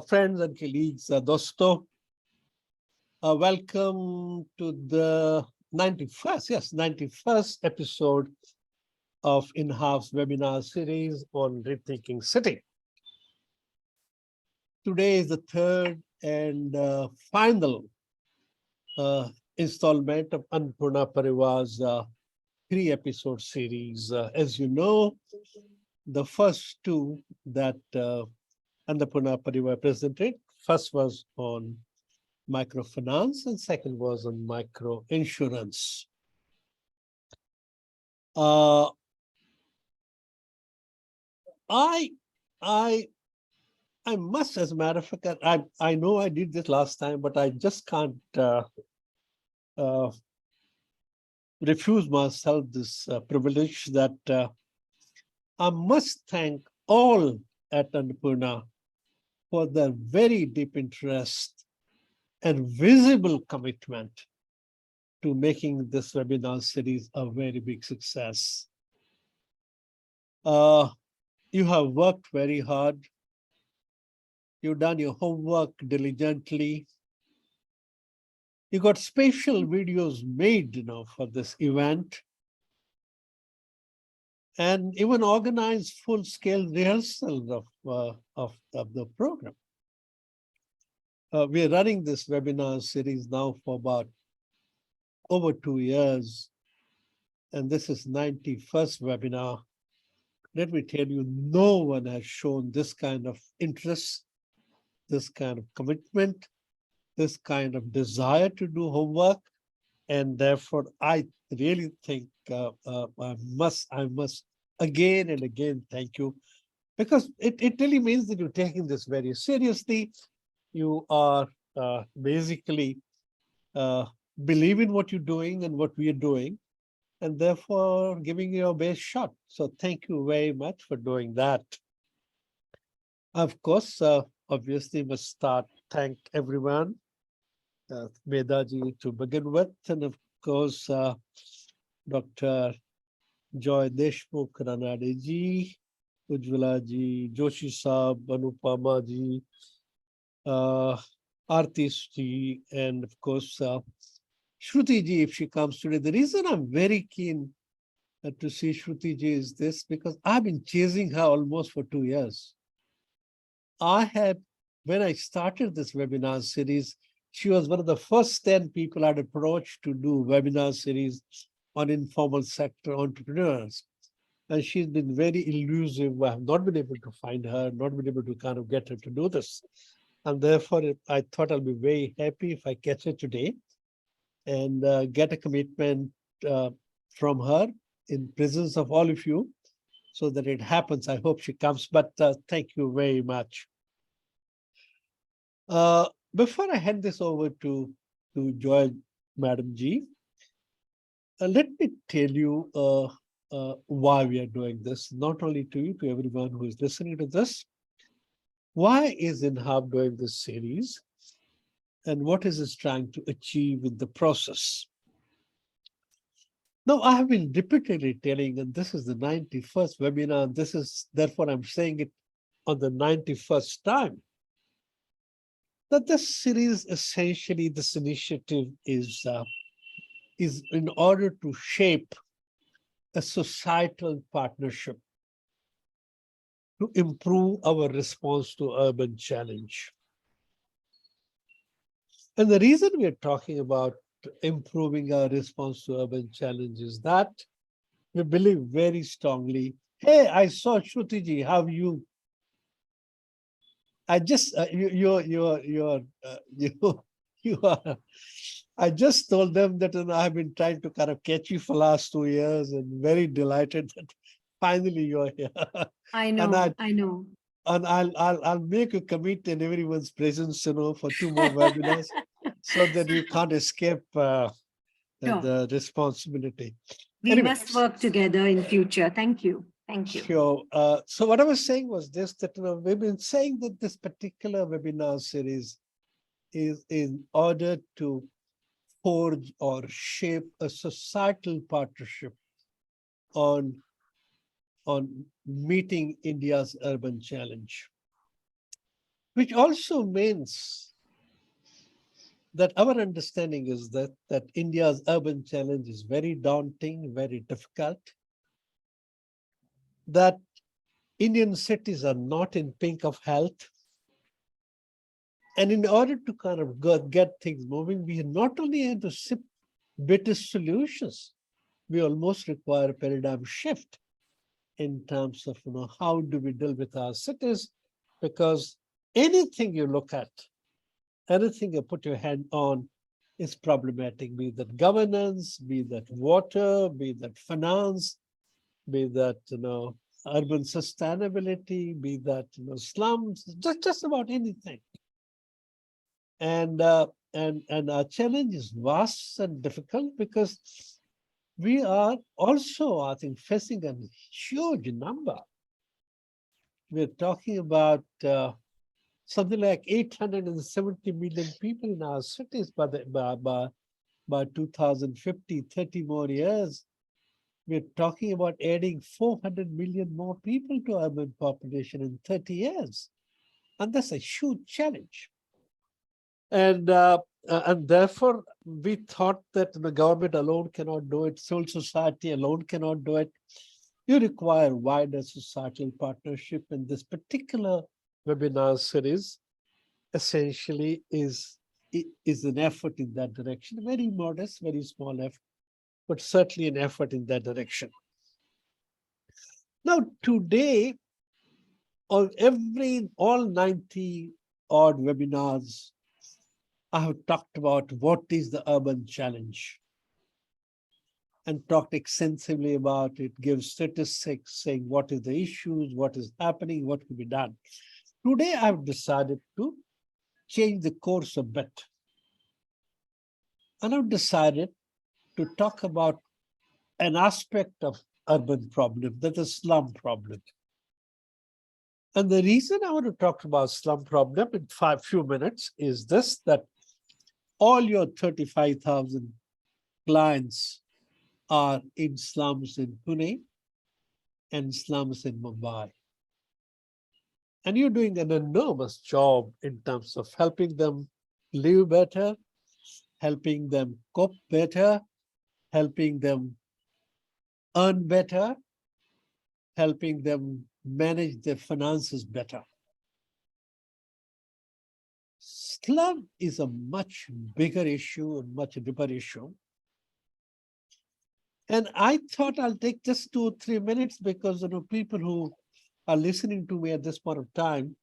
Friends and colleagues, dosto, welcome to the 91st episode of INHAF's webinar series on Rethinking City. Today is the third and final installment of Annapurna Pariwar's three-episode series. As you know, the first two that Annapurna Pariwar presented, first was on microfinance and second was on micro insurance. I must, as a matter of fact, I know I did this last time, but I just can't refuse myself this privilege that I must thank all at Annapurna for their very deep interest and visible commitment to making this webinar series a very big success. You have worked very hard. You've done your homework diligently. You got special videos made, for this event, and even organized full-scale rehearsals of the program. We are running this webinar series now for about over 2 years, and this is 91st webinar. Let me tell you, no one has shown this kind of interest, this kind of commitment, this kind of desire to do homework, and therefore I really think I must again and again thank you, because it really means that you're taking this very seriously. You are basically believe in what you're doing and what we are doing, and therefore giving your best shot. So thank you very much for doing that. Of course, obviously must thank everyone, Medha ji to begin with, and of course, Dr. Joy Deshmukh, Ranadive ji, Ujwala ji, Joshi Saab, Anupama ji, Aarti Shinde, and of course, Shruti ji, if she comes today. The reason I'm very keen to see Shruti ji is this, because I've been chasing her almost for 2 years. When I started this webinar series, she was one of the first 10 people I'd approached to do webinar series on informal sector entrepreneurs. And she's been very elusive. I have not been able to find her, not been able to kind of get her to do this. And therefore, I thought I'll be very happy if I catch her today and get a commitment from her in presence of all of you so that it happens. I hope she comes, but thank you very much. Before I hand this over to Joy, Madam G, let me tell you why we are doing this, not only to you, to everyone who is listening to this. Why is INHAF doing this series? And what is it trying to achieve in the process? Now, I have been repeatedly telling, and this is the 91st webinar, and this is, therefore, I'm saying it on the 91st time, that this series, essentially, this initiative is in order to shape a societal partnership to improve our response to urban challenge. And the reason we are talking about improving our response to urban challenge is that we believe very strongly. Hey, I saw Shruti ji, how you? I just you are. I just told them that I've been trying to kind of catch you for last 2 years, and very delighted that finally you're here. I know, I know. And I'll make a commit in everyone's presence, for 2 more webinars, so that you can't escape the responsibility. We must work together in future. Thank you. Thank you. Sure. So what I was saying was this, that we've been saying that this particular webinar series is in order to forge or shape a societal partnership on meeting India's urban challenge. which also means that our understanding is that India's urban challenge is very daunting, very difficult, that Indian cities are not in pink of health. And in order to kind of get things moving, we not only have to sip better solutions, we almost require a paradigm shift in terms of how do we deal with our cities, because anything you look at, anything you put your hand on is problematic, be that governance, be that water, be that finance, be that urban sustainability, be that slums, just about anything. And our challenge is vast and difficult because we are also, I think, facing a huge number. We're talking about something like 870 million people in our cities by 2050, 30 more years. We're talking about adding 400 million more people to urban population in 30 years. And that's a huge challenge. And therefore, we thought that the government alone cannot do it, civil society alone cannot do it. You require wider societal partnership, and this particular webinar series essentially is an effort in that direction, very modest, very small effort, but certainly an effort in that direction. Now, today, all 90 odd webinars, I have talked about what is the urban challenge and talked extensively about it, give statistics saying what is the issues, what is happening, what can be done. Today, I've decided to change the course a bit. And I've decided to talk about an aspect of urban problem, that is slum problem. And the reason I want to talk about slum problem in few minutes is this, that all your 35,000 clients are in slums in Pune and slums in Mumbai. And you're doing an enormous job in terms of helping them live better, helping them cope better, helping them earn better, helping them manage their finances better. Slum is a much bigger issue, a much deeper issue. And I thought I'll take just 2 or 3 minutes because people who are listening to me at this point of time,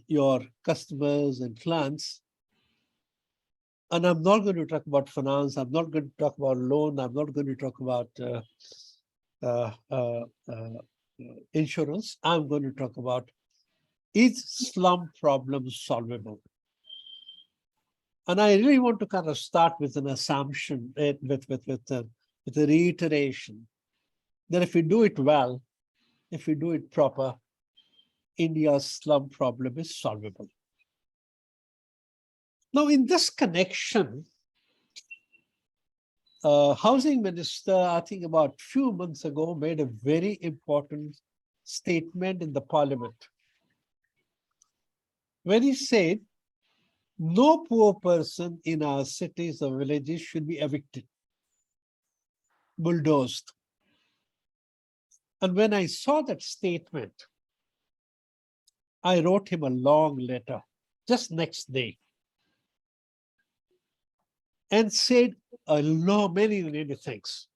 your customers and clients, and I'm not going to talk about finance, I'm not going to talk about loan, I'm not going to talk about insurance, I'm going to talk about, is slum problem solvable? And I really want to kind of start with an assumption, with a reiteration, that if we do it well, if we do it proper, India's slum problem is solvable. Now, in this connection, Housing Minister, I think about a few months ago, made a very important statement in the Parliament, where he said, no poor person in our cities or villages should be evicted, bulldozed. And when I saw that statement, I wrote him a long letter just next day and said many things.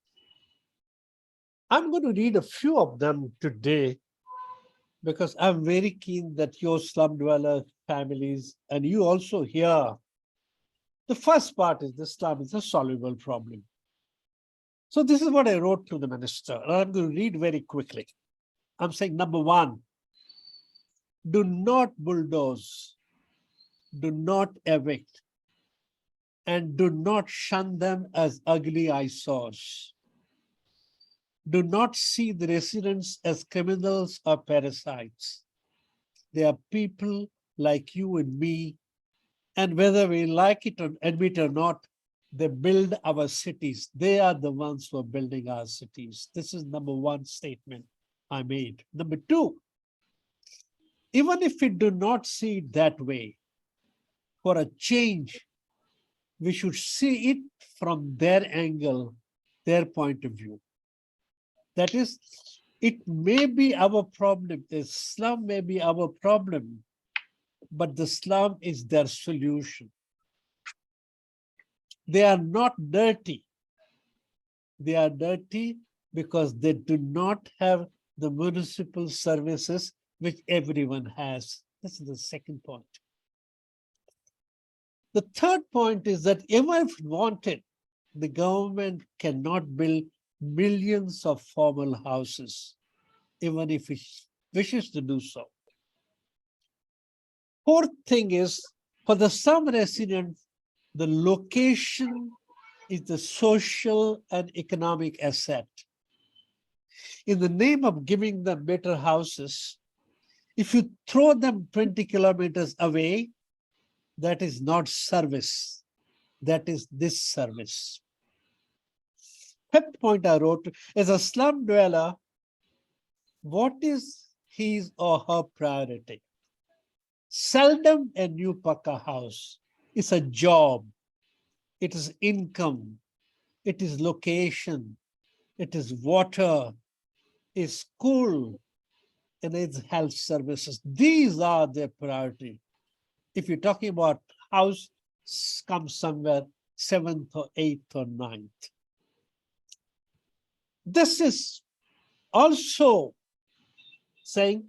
I'm going to read a few of them today because I'm very keen that your slum dweller families and you also hear. The first part is the slum is a solvable problem. So this is what I wrote to the minister. And I'm going to read very quickly. I'm saying, number one, do not bulldoze, do not evict, and do not shun them as ugly eyesores. Do not see the residents as criminals or parasites. They are people like you and me, and whether we like it or admit or not, they build our cities. They are the ones who are building our cities. This is number one statement I made. Number two, Even if we do not see it that way, for a change, we should see it from their angle, their point of view. That is, it may be our problem, the slum may be our problem, but the slum is their solution. They are not dirty. They are dirty because they do not have the municipal services which everyone has. This is the second point. The third point is that even if wanted, the government cannot build millions of formal houses, even if it wishes to do so. Fourth thing is, for the slum residents, the location is the social and economic asset. In the name of giving them better houses, if you throw them 20 kilometers away, that is not service. That is disservice. Fifth point I wrote, as a slum dweller, what is his or her priority? Seldom a new Pakka house. It's a job. It is income. It is location. It is water. It's school. And it's health services. These are their priority. If you're talking about house, comes somewhere 7th or 8th or 9th. This is also saying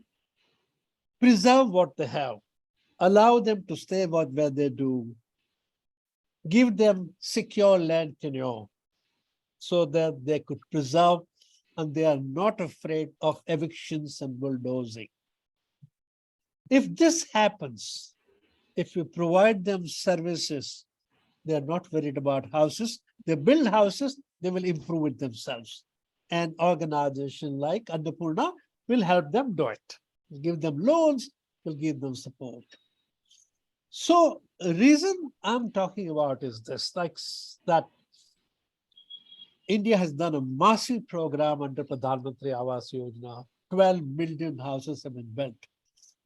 preserve what they have, allow them to stay where they do, give them secure land tenure so that they could preserve and they are not afraid of evictions and bulldozing. If this happens, if you provide them services, they are not worried about houses. They build houses, they will improve it themselves. And organization like Annapurna will help them do it. Will give them loans, will give them support. So the reason I'm talking about is this, like that India has done a massive program under Pradhan Mantri Awas Yojana. 12 million houses have been built.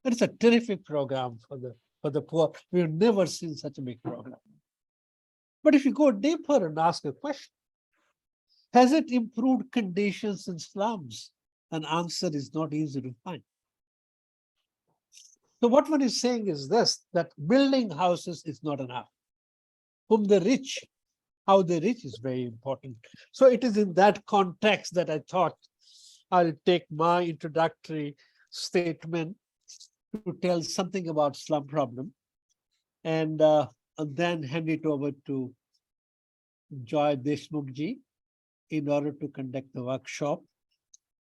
And it's a terrific program for the poor. We've never seen such a big program. But if you go deeper and ask a question, has it improved conditions in slums? An answer is not easy to find. So what one is saying is this, that building houses is not enough. Whom the rich, how they reach is very important. So it is in that context that I thought I'll take my introductory statement to tell something about slum problem and then hand it over to Joy Deshmukh ji in order to conduct the workshop.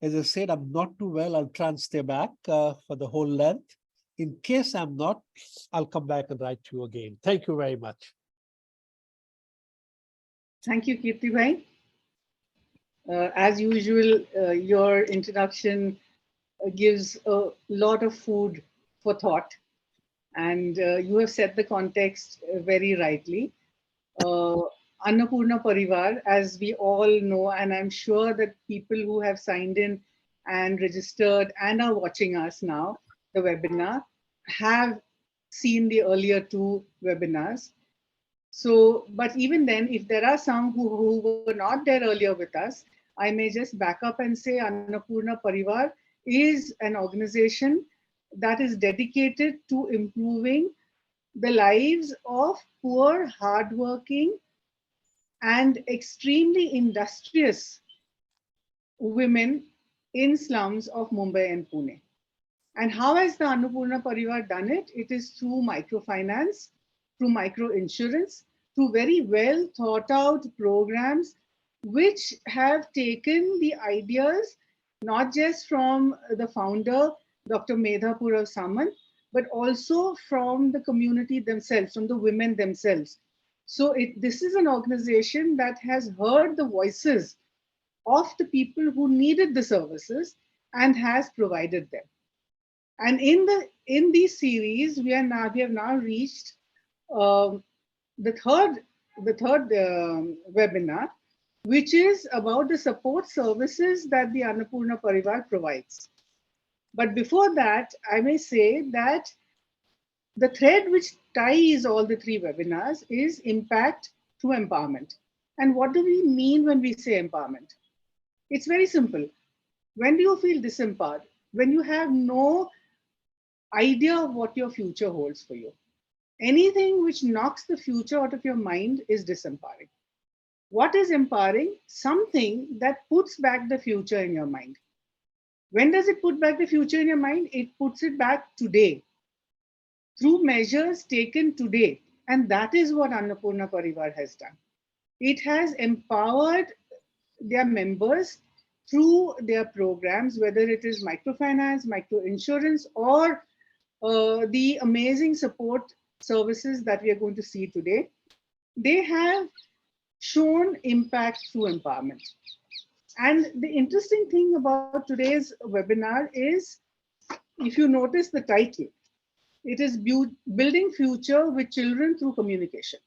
As I said, I'm not too well. I'll try and stay back for the whole length. In case I'm not, I'll come back and write to you again. Thank you very much. Thank you, Kirti bhai. As usual, your introduction gives a lot of food for thought, and you have set the context very rightly. Annapurna Pariwar, as we all know, and I'm sure that people who have signed in and registered and are watching us now, the webinar, have seen the earlier two webinars. So, but even then, if there are some who were not there earlier with us, I may just back up and say Annapurna Pariwar is an organization that is dedicated to improving the lives of poor, hardworking, and extremely industrious women in slums of Mumbai and Pune. And how has the Annapurna Pariwar done it? It is through microfinance, through micro insurance, through very well thought out programs which have taken the ideas not just from the founder, Dr. Medha Samant, but also from the community themselves, from the women themselves. So this is an organization that has heard the voices of the people who needed the services and has provided them. And in these series, we have now reached the third webinar, which is about the support services that the Annapurna Pariwar provides. But before that, I may say that the thread which ties all the three webinars is impact through empowerment. And what do we mean when we say empowerment? It's very simple. When do you feel disempowered? When you have no idea of what your future holds for you. Anything which knocks the future out of your mind is disempowering. What is empowering? Something that puts back the future in your mind. When does it put back the future in your mind? It puts it back today through measures taken today. And that is what Annapurna Pariwar has done. It has empowered their members through their programs, whether it is microfinance, microinsurance, or the amazing support services that we are going to see today. They have shown impact through empowerment. And the interesting thing about today's webinar is, if you notice the title, it is Building Future with Children Through Communication.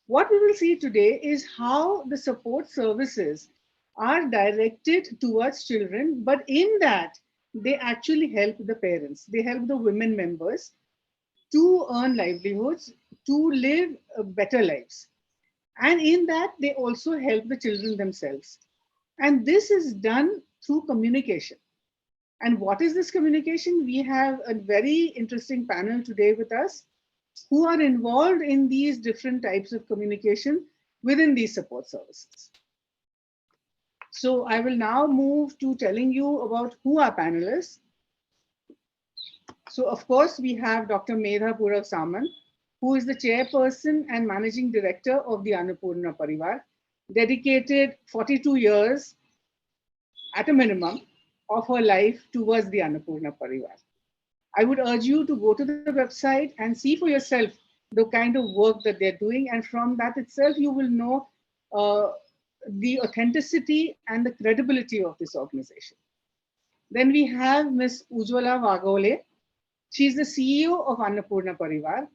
What we will see today is how the support services are directed towards children, but in that, they actually help the parents. They help the women members to earn livelihoods, to live better lives. And in that, they also help the children themselves. And this is done through communication. And what is this communication? We have a very interesting panel today with us who are involved in these different types of communication within these support services. So I will now move to telling you about who are panelists. So of course, we have Dr. Medha Samant, who is the chairperson and managing director of the Annapurna Pariwar, dedicated 42 years at a minimum of her life towards the Annapurna Pariwar. I would urge you to go to the website and see for yourself the kind of work that they're doing. And from that itself, you will know the authenticity and the credibility of this organization. Then we have Ms. Ujwala Waghole. She's the CEO of Annapurna Pariwar,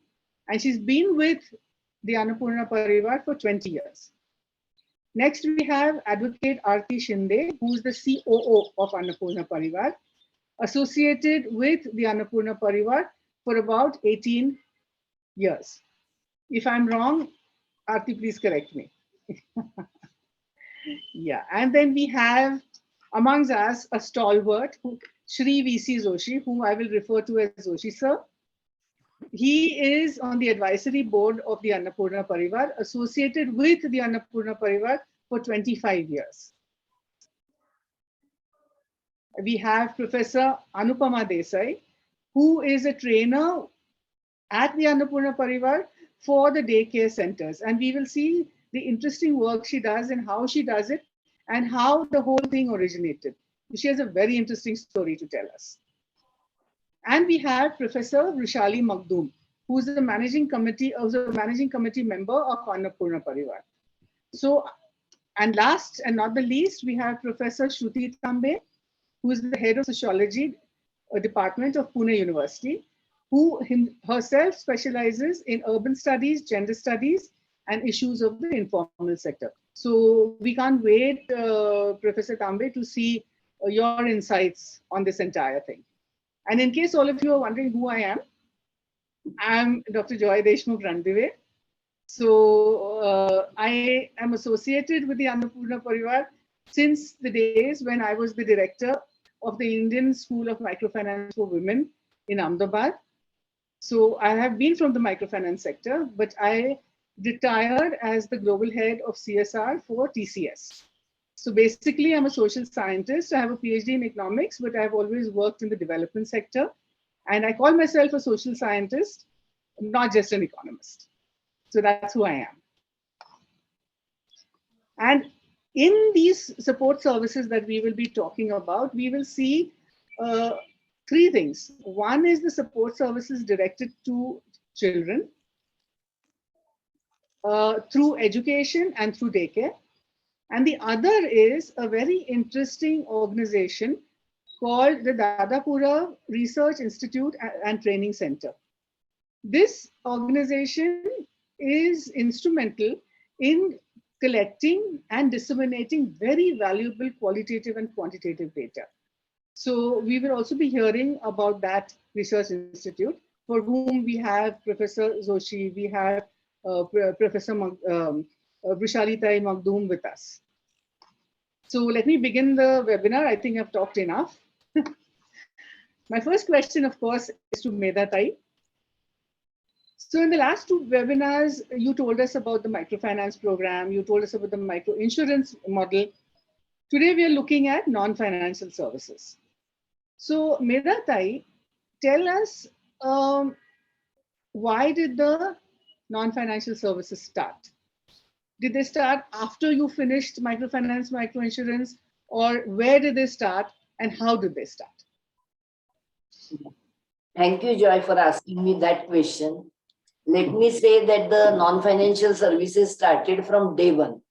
and she's been with the Annapurna Pariwar for 20 years. Next, we have Advocate Aarti Shinde, who's the COO of Annapurna Pariwar, associated with the Annapurna Pariwar for about 18 years. If I'm wrong, Aarti, please correct me. Yeah, and then we have amongst us a stalwart, Shri VC Joshi, whom I will refer to as Joshi sir. He is on the advisory board of the Annapurna Pariwar, associated with the Annapurna Pariwar for 25 years. We have Professor Anupama Desai, who is a trainer at the Annapurna Pariwar for the daycare centers. And we will see the interesting work she does and how she does it and how the whole thing originated. She has a very interesting story to tell us. And we have Professor Vrushali Magdum, who is the managing committee member of Annapurna Pariwar. So, and last and not the least, we have Professor Shruti Tambe, who is the head of sociology department of Pune University, who herself specializes in urban studies, gender studies, and issues of the informal sector. So we can't wait, Professor Tambe, to see your insights on this entire thing. And in case all of you are wondering who I am Dr. Joy Deshmukh Ranadive. So I am associated with the Annapurna Pariwar since the days when I was the director of the Indian School of Microfinance for Women in Ahmedabad. So I have been from the microfinance sector, but I retired as the global head of CSR for TCS. So basically, I'm a social scientist. I have a PhD in economics, but I've always worked in the development sector. And I call myself a social scientist, not just an economist. So that's who I am. And in these support services that we will be talking about, we will see three things. One is the support services directed to children through education and through daycare. And the other is a very interesting organization called the Dadapura Research Institute and Training Center. This organization is instrumental in collecting and disseminating very valuable qualitative and quantitative data. So we will also be hearing about that research institute, for whom we have Professor Joshi, we have Professor Vrushali Magdum with us. So let me begin the webinar. I think I've talked enough. My first question, of course, is to Medha Tai. So in the last two webinars, you told us about the microfinance program, you told us about the micro insurance model. Today, we are looking at non-financial services. So Medha Tai, tell us, why did the non-financial services start? Did they start after you finished microfinance, microinsurance, or where did they start and how did they start? Thank you, Joy, for asking me that question. Let me say that the non-financial services started from day one.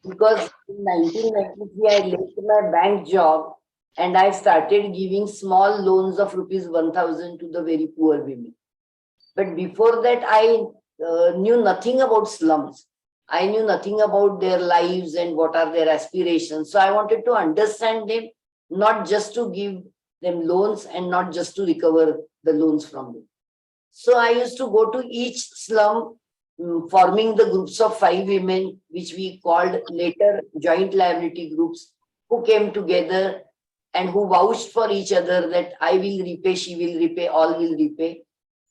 Because in 1993, I left my bank job and I started giving small loans of rupees 1,000 to the very poor women. But before that, I knew nothing about slums. I knew nothing about their lives and what are their aspirations. So I wanted to understand them, not just to give them loans and not just to recover the loans from them. So I used to go to each slum, forming the groups of 5 women, which we called later joint liability groups, who came together and who vouched for each other that I will repay, she will repay, all will repay.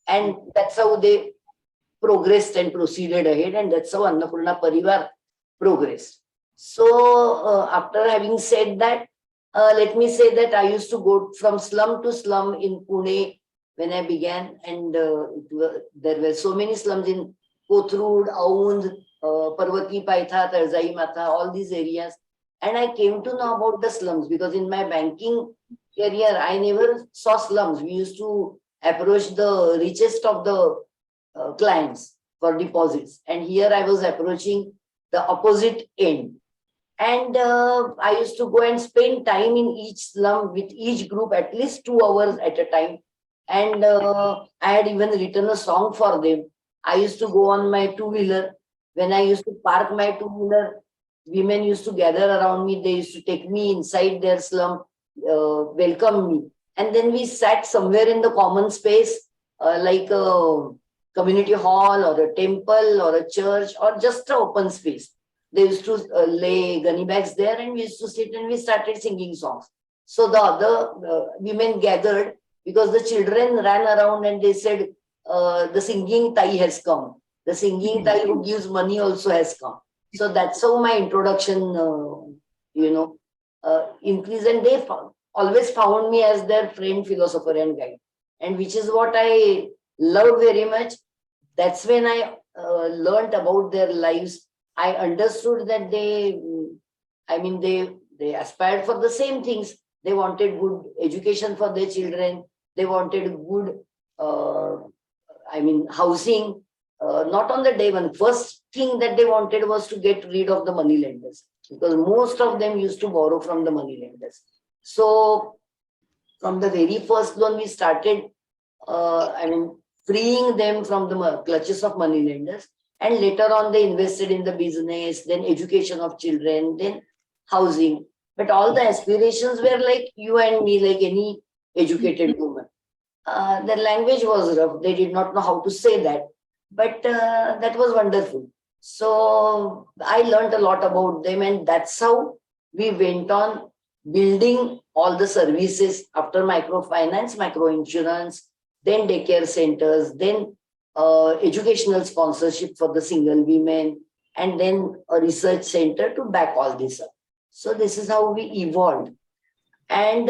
And that's how they progressed and proceeded ahead. And that's how Annapurna Pariwar progressed. So after having said that, let me say that I used to go from slum to slum in Pune when I began. And there were so many slums in Kothrud, Aund, Parvati Paitha, Desai Matha, all these areas. And I came to know about the slums because in my banking career, I never saw slums. We used to approach the richest of the clients for deposits. And here I was approaching the opposite end. And I used to go and spend time in each slum with each group, at least 2 hours at a time. And I had even written a song for them. I used to go on my two-wheeler. When I used to park my two-wheeler, women used to gather around me. They used to take me inside their slum, welcome me. And then we sat somewhere in the common space, like a community hall or a temple or a church or just an open space. They used to lay gunny bags there and we used to sit and we started singing songs. So the other women gathered because the children ran around and they said, the singing Thai has come. The singing Thai who gives money also has come. So that's how my introduction, increased. And they always found me as their friend, philosopher and guide. And which is what I love very much. That's when I learned about their lives. I understood that they aspired for the same things. They wanted good education for their children. They wanted good, housing. Not on the day one. First thing that they wanted was to get rid of the money lenders because most of them used to borrow from the money lenders. So from the very first loan, we started, freeing them from the clutches of money lenders. And later on, they invested in the business, then education of children, then housing. But all the aspirations were like you and me, like any educated woman. Their language was rough. They did not know how to say that. But that was wonderful. So I learned a lot about them. And that's how we went on building all the services after microfinance, microinsurance, then daycare centers, then educational sponsorship for the single women, and then a research center to back all this up. So this is how we evolved. And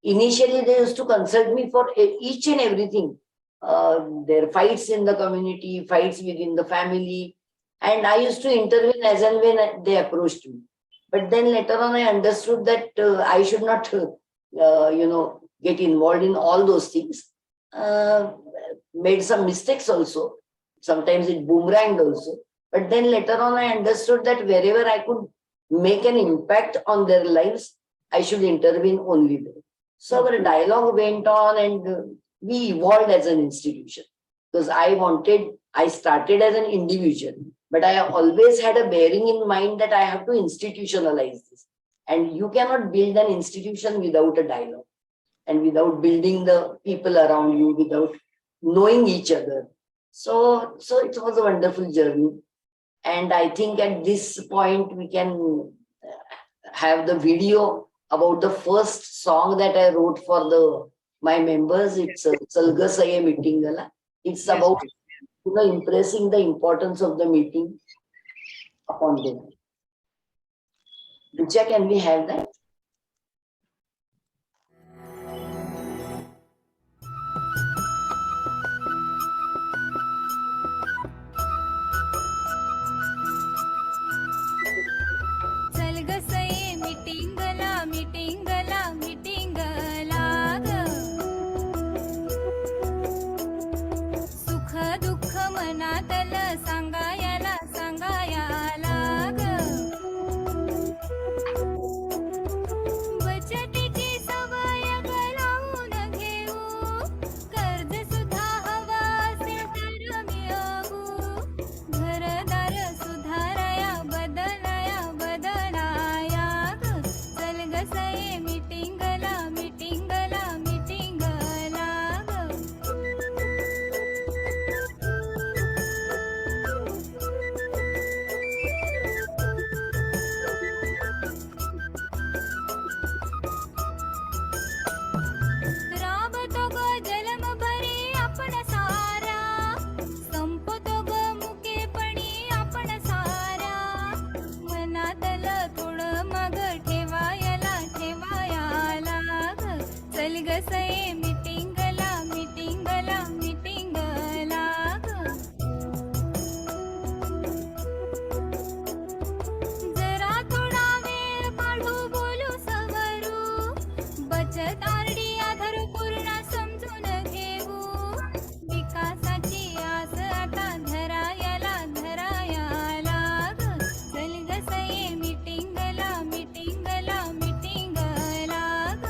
initially, they used to consult me for each and everything. Their fights in the community, fights within the family. And I used to intervene as and when they approached me. But then later on, I understood that I should not, get involved in all those things. Made some mistakes also. Sometimes it boomeranged also. But then later on, I understood that wherever I could make an impact on their lives, I should intervene only there. So our dialogue went on and we evolved as an institution. Because I started as an individual, but I always had a bearing in mind that I have to institutionalize this. And you cannot build an institution without a dialogue and without building the people around you, without knowing each other. So it was a wonderful journey. And I think at this point we can have the video about the first song that I wrote for my members. It's Salga Saye Meeting Gala. It's Yes, about please. impressing the importance of the meeting upon them. Richa, can we have that? सलगसये मीटिंगला मीटिंगला मीटिंगला ग सुख दुःख मनातल सांगायला सांगायला ग बचतीची सवय गलावून घेऊ कर्ज सुद्धा हवा असेल तर मिळवू घरदार सुधाराया बदलाया बदलाया ग सलगसये मीटिंगला मीटिंगला मीटिंगला ग राबतो ग जलम भरी आपण सारा संपतो ग मुकेपणी आपण सारा मनातल थोडं मग ठेवायला ठेवायला ग चल ग सये मीटिंगला मीटिंगला मीटिंगला ग जरा थोडा वेळ काढू बोलू सवरू बचत आरडी आधार पूर्ण समजून घेऊ विकासाची आस आता धरायला धरायला ग चल ग सये मीटिंगला मीटिंगला मीटिंगला ग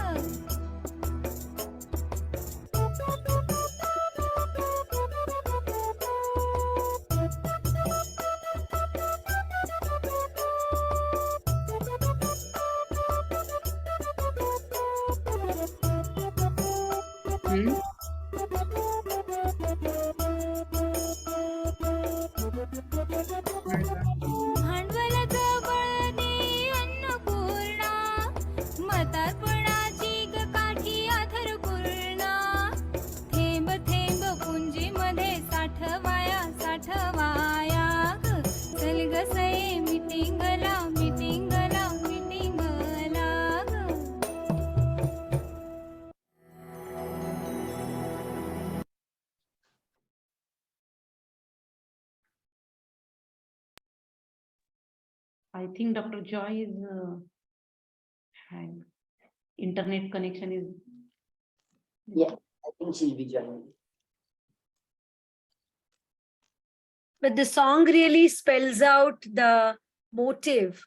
Hmm? भांडवल जवळ दे अन्नपूर्णा म्हातारपणाची ग काठी आधार पूर्णा थेंब थेंब पुंजीमध्ये साठवाया साठवाया ग चल ग सये मीटिंगला मीटिंगला मीटिंगला ग I think Dr. Joy is internet connection is Yeah, I think she'll be joining. But the song really spells out the motive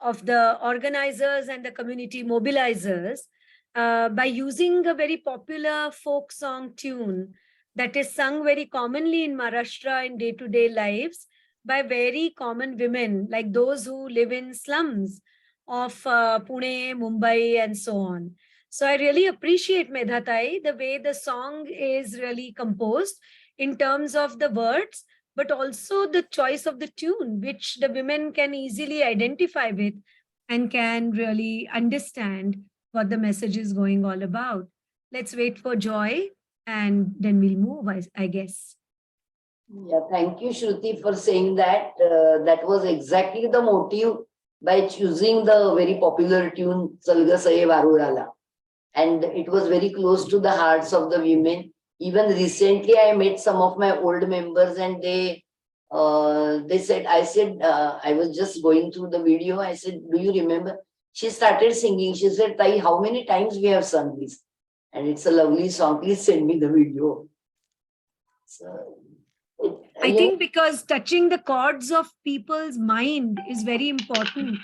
of the organizers and the community mobilizers by using a very popular folk song tune that is sung very commonly in Maharashtra in day-to-day lives by very common women, like those who live in slums of Pune, Mumbai, and so on. So I really appreciate, Medha Tai, the way the song is really composed in terms of the words, but also the choice of the tune, which the women can easily identify with and can really understand what the message is going all about. Let's wait for Joy and then we'll move, I guess. Yeah, thank you, Shruti, for saying that. That was exactly the motive by choosing the very popular tune Salga Saye Varurala. And it was very close to the hearts of the women. Even recently, I met some of my old members and they said, I was just going through the video. I said, do you remember? She started singing. She said, Tai, how many times we have sung this? And it's a lovely song. Please send me the video. So, I think because touching the chords of people's mind is very important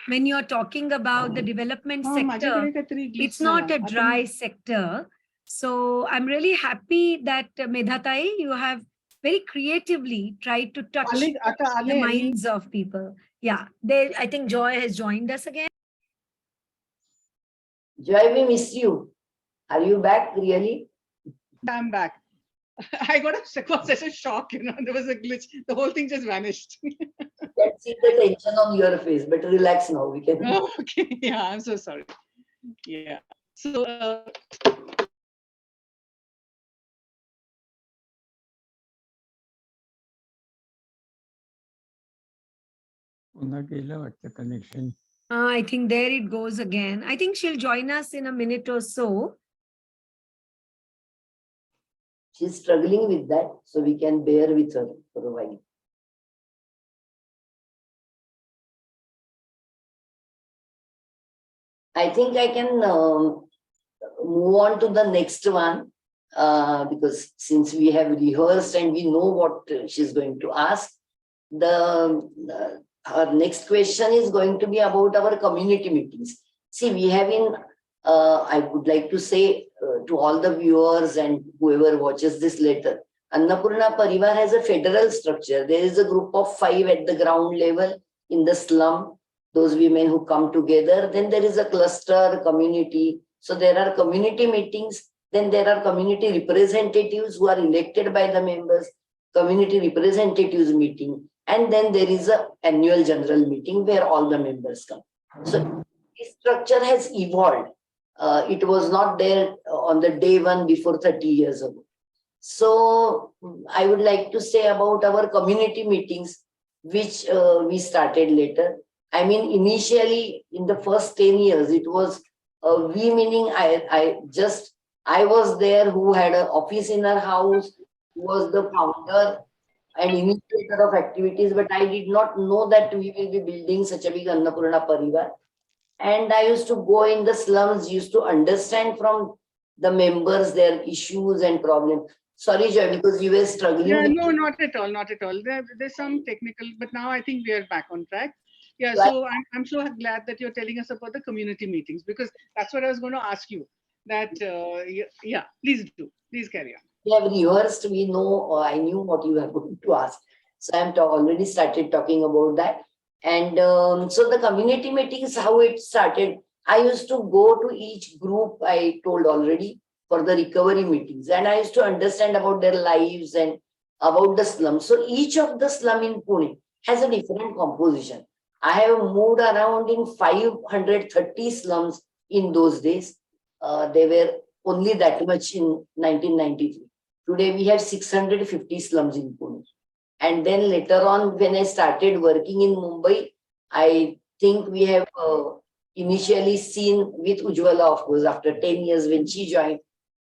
when you're talking about the development sector. It's not a dry sector. So I'm really happy that Medha Tai, you have very creatively tried to touch the minds of people. Yeah, I think Joy has joined us again. Joy, we miss you. Are you back really? I'm back. I got such a shock, there was a glitch. The whole thing just vanished. Let's see the tension on your face, but relax now. We can. Oh, okay. Yeah, I'm so sorry. Yeah. So, connection. I think there it goes again. I think she'll join us in a minute or so. She's struggling with that, so we can bear with her for a while. I think I can move on to the next one because since we have rehearsed and we know what she's going to ask, her next question is going to be about our community meetings. See, we have I would like to say to all the viewers and whoever watches this later, Annapurna Pariwar has a federal structure. There is a group of 5 at the ground level in the slum, those women who come together. Then there is a cluster community. So there are community meetings. Then there are community representatives who are elected by the members, community representatives meeting. And then there is an annual general meeting where all the members come. So this structure has evolved. It was not there on the day one before 30 years ago. So I would like to say about our community meetings, which we started later. I mean, initially in the first 10 years, it was we meaning I was there who had an office in our house, who was the founder and initiator of activities, but I did not know that we will be building such a big Annapurna Pariwar. And I used to go in the slums, used to understand from the members their issues and problems. Sorry, Joy, because you were struggling. Yeah, no, not at all, not at all. There's some technical, but now I think we are back on track. Yeah, so I'm so glad that you're telling us about the community meetings, because that's what I was going to ask you. That yeah, please do. Please carry on. We have rehearsed, we know, I knew what you were going to ask. So I'm already started talking about that. And so the community meetings, how it started, I used to go to each group, I told already, for the recovery meetings. And I used to understand about their lives and about the slum. So each of the slum in Pune has a different composition. I have moved around in 530 slums in those days. They were only that much in 1993. Today we have 650 slums in Pune. And then later on, when I started working in Mumbai, I think we have initially seen with Ujwala, of course, after 10 years when she joined,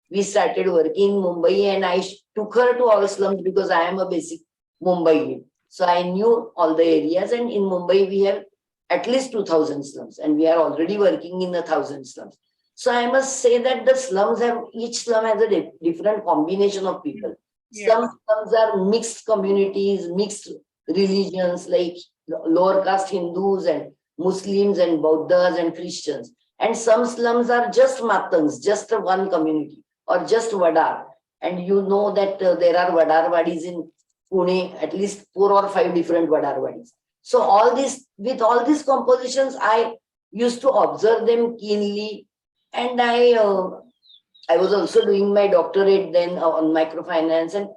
we started working in Mumbai, and I took her to all slums because I am a basic Mumbai. So I knew all the areas, and in Mumbai we have at least 2,000 slums, and we are already working in 1,000 slums. So I must say that the slums each slum has a different combination of people. Yeah. Some slums are mixed communities, mixed religions, like lower caste Hindus and Muslims and Buddhas and Christians. And some slums are just Matangs, just one community, or just Vadar. And you know that there are Vadarwadis in Pune, at least 4 or 5 different Vadarwadis. So all this, with all these compositions, I used to observe them keenly. And I was also doing my doctorate then on microfinance, and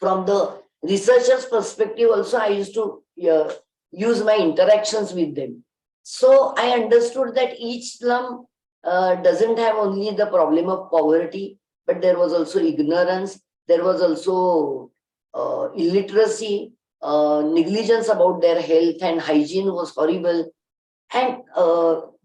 from the researcher's perspective also, I used to use my interactions with them. So I understood that each slum doesn't have only the problem of poverty, but there was also ignorance, there was also illiteracy, negligence about their health, and hygiene was horrible. And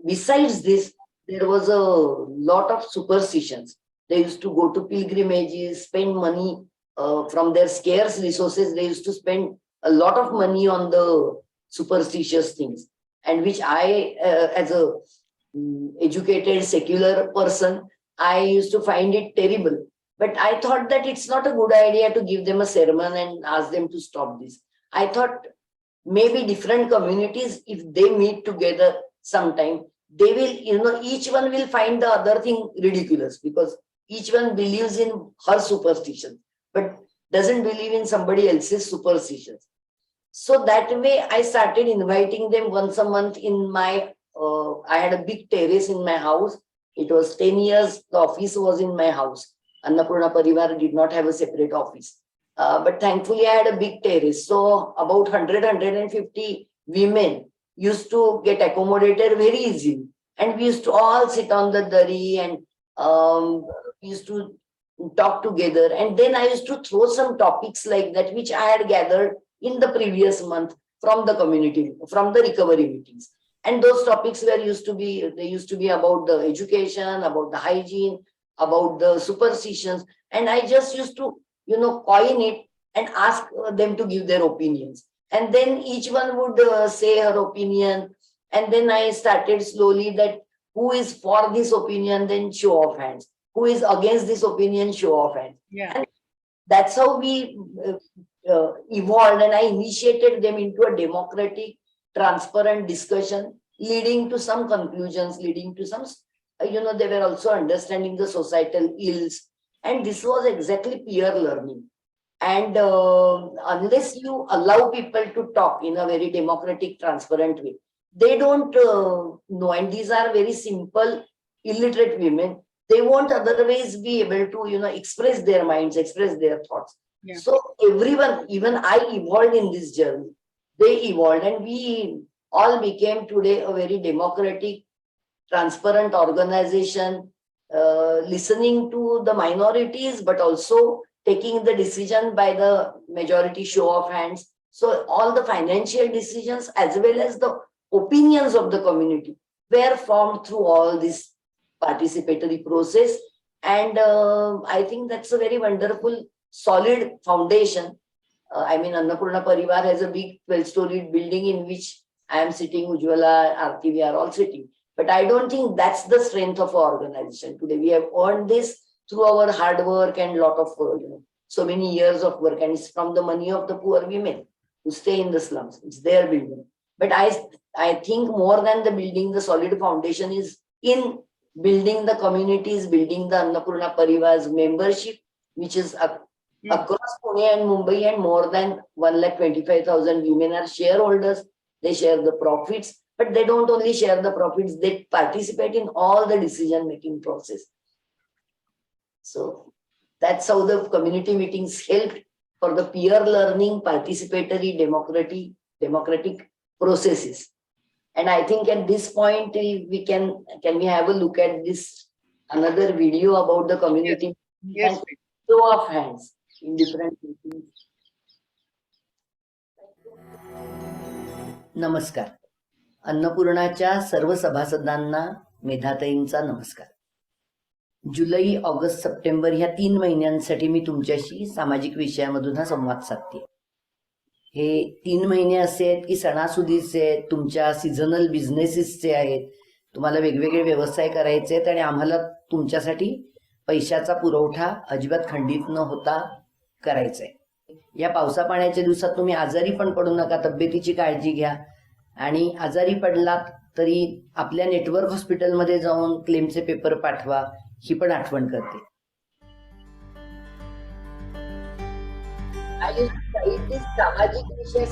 besides this, there was a lot of superstitions. They used to go to pilgrimages, spend money from their scarce resources. They used to spend a lot of money on the superstitious things, and which I, as a educated secular person, I used to find it terrible. But I thought that it's not a good idea to give them a sermon and ask them to stop this. I thought maybe different communities, if they meet together sometime, they will, each one will find the other thing ridiculous, because each one believes in her superstition, but doesn't believe in somebody else's superstitions. So that way I started inviting them once a month in my, I had a big terrace in my house, It was 10 years, the office was in my house. Annapurna Pariwar did not have a separate office. But thankfully, I had a big terrace. So about 150 women used to get accommodated very easily. And we used to all sit on the dari and we used to talk together. And then I used to throw some topics like that, which I had gathered in the previous month from the community, from the recovery meetings. And those topics they used to be about the education, about the hygiene, about the superstitions. And I just used to, coin it and ask them to give their opinions. And then each one would say her opinion. And then I started slowly that who is for this opinion, then show of hands. Who is against this opinion, show of hands. Yeah. And that's how we evolved, and I initiated them into a democratic, transparent discussion, leading to some conclusions, leading to some, they were also understanding the societal ills. And this was exactly peer learning. And unless you allow people to talk in a very democratic, transparent way, they don't know. And these are very simple, illiterate women. They won't otherwise be able to, express their minds, express their thoughts. Yeah. So everyone, even I evolved in this journey. They evolved, and we all became today a very democratic, transparent organization, listening to the minorities, but also taking the decision by the majority show of hands. So all the financial decisions as well as the opinions of the community were formed through all this participatory process. And I think that's a very wonderful, solid foundation. Annapurna Pariwar has a big 12-storied building in which I am sitting, Ujwala, Aarti, we are all sitting. But I don't think that's the strength of our organization today. We have earned this through our hard work and lot of, so many years of work. And it's from the money of the poor women who stay in the slums. It's their building. But I think more than the building, the solid foundation is in building the communities, building the Annapurna Pariwar's membership, which is across Pune and Mumbai, and more than 125,000 women are shareholders. They share the profits, but they don't only share the profits, they participate in all the decision-making process. So that's how the community meetings helped for the peer learning, participatory, democratic processes. And I think at this point, we can we have a look at this another video about the community? Yes. Show of hands in different meetings. नमस्कार. अन्नपूर्णाच्या सर्व सभासदांना मेधाताईंचा नमस्कार. जुलै, August, September ह्या 3 महिन्यांसाठी मी तुमच्याशी सामाजिक विषयामधून हा संवाद साधते. हे 3 महिने असे आहेत की सणासुदीचे आहेत, तुमच्या सीझनल बिझनेसेसचे आहेत, तुम्हाला वेगवेगळे व्यवसाय करायचे आहेत आणि आम्हाला तुमच्यासाठी पैशाचा पुरवठा अजिबात खंडित न होता करायचा आहे. या पावसा पाण्याच्या दिवसात तुम्ही आजारी पण पडू नका, तब्येतीची काळजी घ्या. आणि आजारी पडलात तरी आपल्या नेटवर्क हॉस्पिटलमध्ये जाऊन क्लेमचे पेपर पाठवा, ही पण आठवण करते. सामाजिक विषय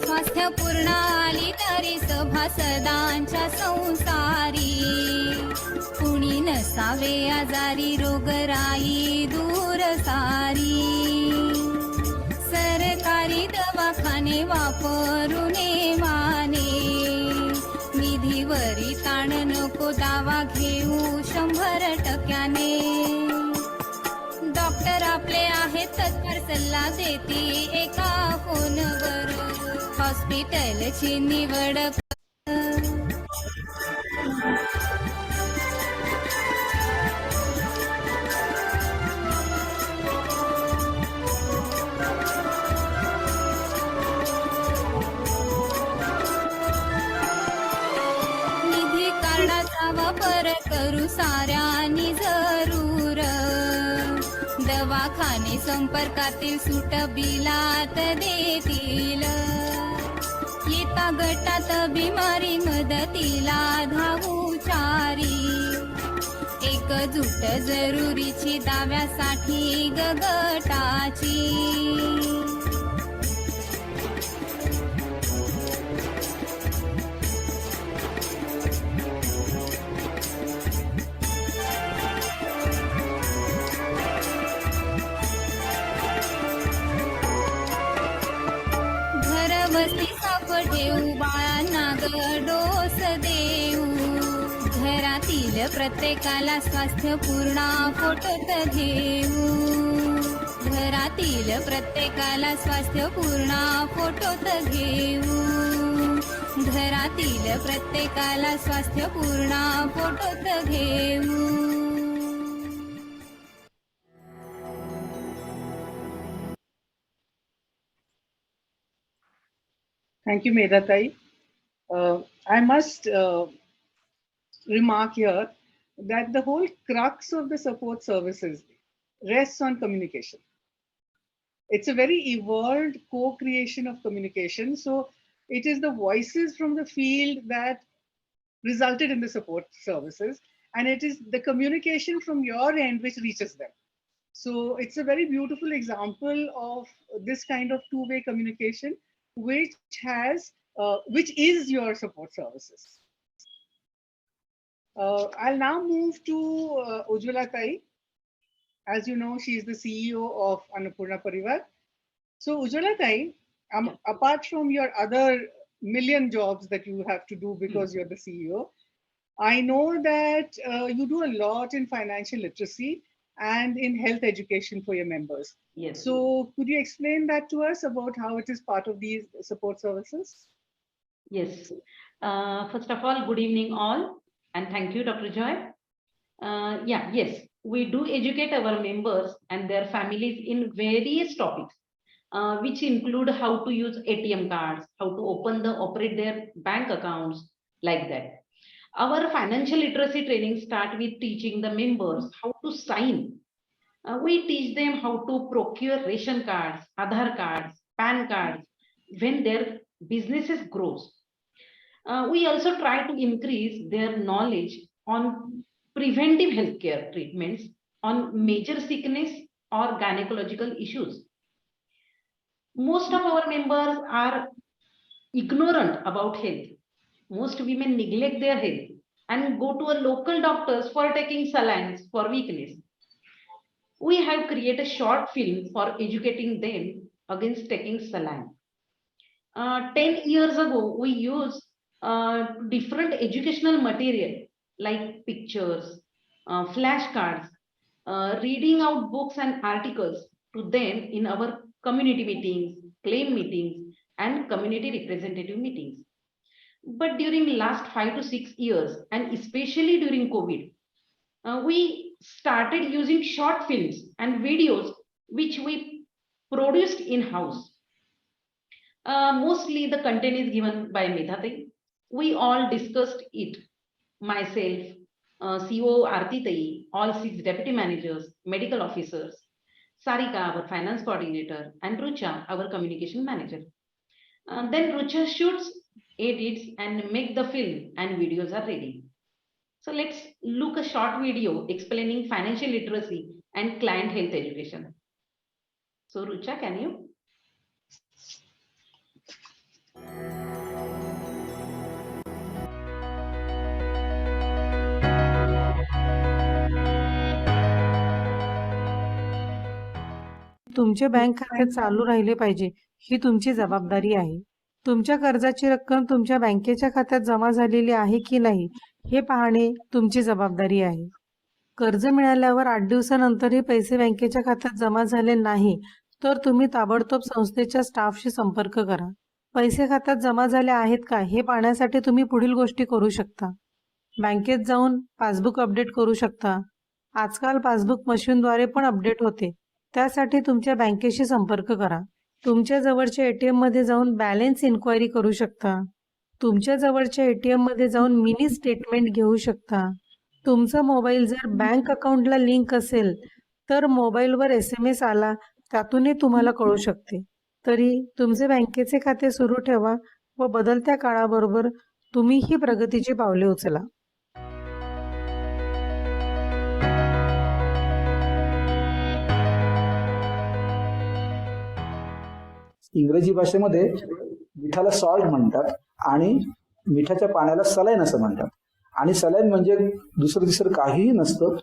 स्वास्थ्यपूर्ण आली तरी सभासदांच्या संसारी, कुणी नसावे आजारी, रोगराई दूर सारी. सरकारी दवाखाने वापरून प्राण नको दावा घेऊ 100%. डॉक्टर आपले आहेत तत्पर सल्ला देती एका फोनवर हॉस्पिटलची निवड. निधी कार्डाचा वापर करू साऱ्यांनी जरूर. दवाखाने संपर्कातील सूट बिलात देतील. येता गटात बिमारी मदतीला धावू चारी. एकजूट जरुरीची दाव्यासाठी गटाची. घरबसली साप ठेवू बाळांना डोस देऊ. घरातील प्रत्येकाला स्वास्थ्य पूर्ण फोटोत घेऊ. घरातील प्रत्येकाला स्वास्थ्य पूर्ण फोटोत घेऊ. घरातील प्रत्येकाला स्वास्थ्य पूर्ण फोटोत घेऊ. Thank you, Medha Tai. I must remark here that the whole crux of the support services rests on communication. It's a very evolved co-creation of communication. So it is the voices from the field that resulted in the support services, and it is the communication from your end which reaches them. So it's a very beautiful example of this kind of two-way communication, which is your support services. I'll now move to Ujwala Tai. As you know, she is the CEO of Annapurna Pariwar. So Ujwala Tai, apart from your other million jobs that you have to do because you're the CEO, I know that you do a lot in financial literacy and in health education for your members. Yes. So could you explain that to us about how it is part of these support services? Yes. First of all, good evening all, and thank you, Dr. Joy. Yes, we do educate our members and their families in various topics, which include how to use ATM cards, how to operate their bank accounts, like that. Our financial literacy training start with teaching the members how to sign. We teach them how to procure ration cards, Aadhaar cards, PAN cards when their businesses grows. We also try to increase their knowledge on preventive healthcare treatments on major sickness or gynecological issues. Most of our members are ignorant about health. Most women neglect their health and go to a local doctors for taking salines for weakness. We have created a short film for educating them against taking saline. 10 years ago, we used different educational material like pictures, flashcards, reading out books and articles to them in our community meetings, claim meetings, and community representative meetings. But during last 5 to 6 years, and especially during COVID, we started using short films and videos which we produced in-house. Mostly the content is given by Medha Tai. We all discussed it. Myself, CEO Aarti Tai, all 6 deputy managers, medical officers, Sarika, our finance coordinator, and Rucha, our communication manager. Then Rucha shoots, edits, and make the film, and videos are ready. So let's look a short video explaining financial literacy and client health education. So Rucha, can you? तुमचे bank खाते चालू राहिले पाहिजे ही तुमची जबाबदारी आहे. तुमच्या कर्जाची रक्कम तुमच्या बँकेच्या खात्यात जमा झालेली आहे की नाही हे पाहणे तुमची जबाबदारी आहे. कर्ज मिळाल्यावर 8 दिवसानंतरही पैसे बँकेच्या खात्यात जमा झाले नाही, तर तुम्ही ताबडतोब संस्थेच्या स्टाफशी संपर्क करा. पैसे खात्यात जमा झाले आहेत का हे पाहण्यासाठी तुम्ही पुढील गोष्टी करू शकता. बँकेत जाऊन पासबुक अपडेट करू शकता. आजकाल पासबुक मशीनद्वारे पण अपडेट होते. त्यासाठी तुमच्या बँकेशी संपर्क करा. तुमच्या जवळच्या ATM मध्ये जाऊन बॅलन्स इन्क्वायरी करू शकता. तुमच्या जवळच्या ATM मध्ये जाऊन मिनी स्टेटमेंट घेऊ शकता. तुमचा मोबाईल जर बँक अकाउंटला लिंक असेल तर मोबाईलवर SMS आला त्यातूनही तुम्हाला कळू शकते. तरी तुमचे बँकेचे खाते सुरू ठेवा व बदलत्या काळाबरोबर तुम्ही ही प्रगतीची पावले उचला. इंग्रजी भाषेमध्ये मिठाला सॉल्ट म्हणतात आणि मिठाच्या पाण्याला सलाईन असं म्हणतात. आणि सलाईन म्हणजे दुसरं तिसरं काहीही नसतं,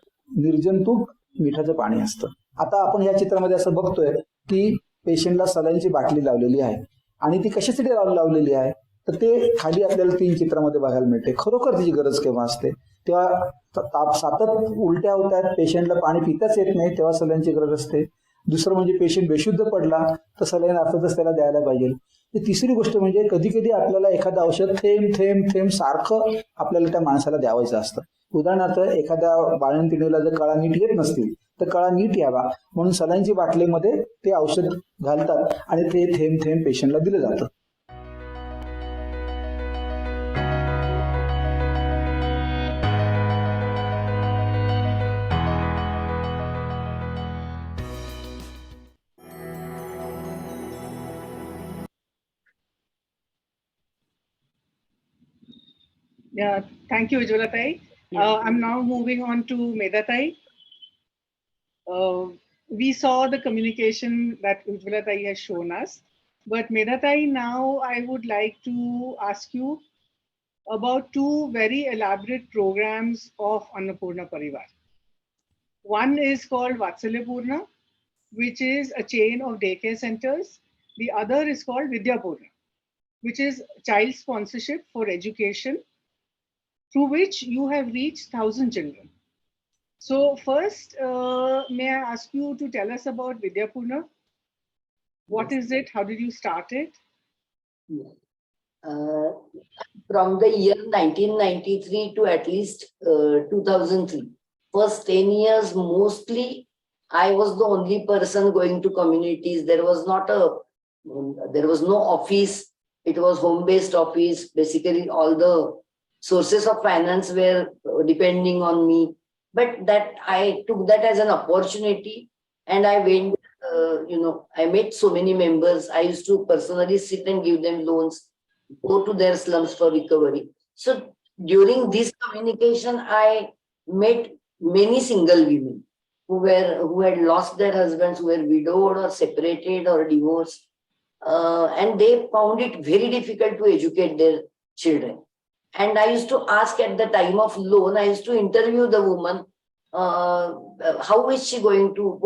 निर्जंतुक मिठाचं पाणी असतं. आता आपण या चित्रामध्ये असं बघतोय की पेशंटला सलाईनची बाटली लावलेली आहे आणि ती कशासाठी लावलेली आहे तर ते खाली आपल्याला 3 चित्रामध्ये बघायला मिळते. खरोखर तिची गरज केव्हा असते तेव्हा सतत उलट्या होतात, पेशंटला पाणी पिताच येत नाही, तेव्हा सलाईनची गरज असते. दुसरं म्हणजे पेशंट बेशुद्ध पडला तर सलाईन अर्थातच त्याला द्यायला पाहिजे. तिसरी गोष्ट म्हणजे कधी कधी आपल्याला एखादं औषध थेंब थेंब थेंब सारखं आपल्याला त्या माणसाला द्यावायचं असतं. उदाहरणार्थ एखाद्या बाळंतिणीला जर कळा नीट येत नसतील तर कळा नीट यावा म्हणून सलाईनची बाटलीमध्ये ते औषध घालतात आणि ते थेंब थेंब पेशंटला दिलं जातं. Yeah, thank you, Ujwala Tai. I'm now moving on to Medha Tai. We saw the communication that Ujwala Tai has shown us, but Medha Tai, now I would like to ask you about 2 very elaborate programs of Annapurna Pariwar. One is called Vatsalyapurna, which is a chain of daycare centers. The other is called Vidyapurna, which is child sponsorship for education, through which you have reached 1,000 children. So first, may I ask you to tell us about Vidyapurna? What is it? How did you start it? From the year 1993 to at least 2003, first 10 years, mostly I was the only person going to communities. There was no office. It was home-based office. Basically, all the sources of finance were depending on me, but that I took that as an opportunity and I went, I met so many members. I used to personally sit and give them loans, go to their slums for recovery. So during this communication, I met many single women who had lost their husbands, who were widowed or separated or divorced, and they found it very difficult to educate their children. And I used to ask at the time of loan, I used to interview the woman, what is she going to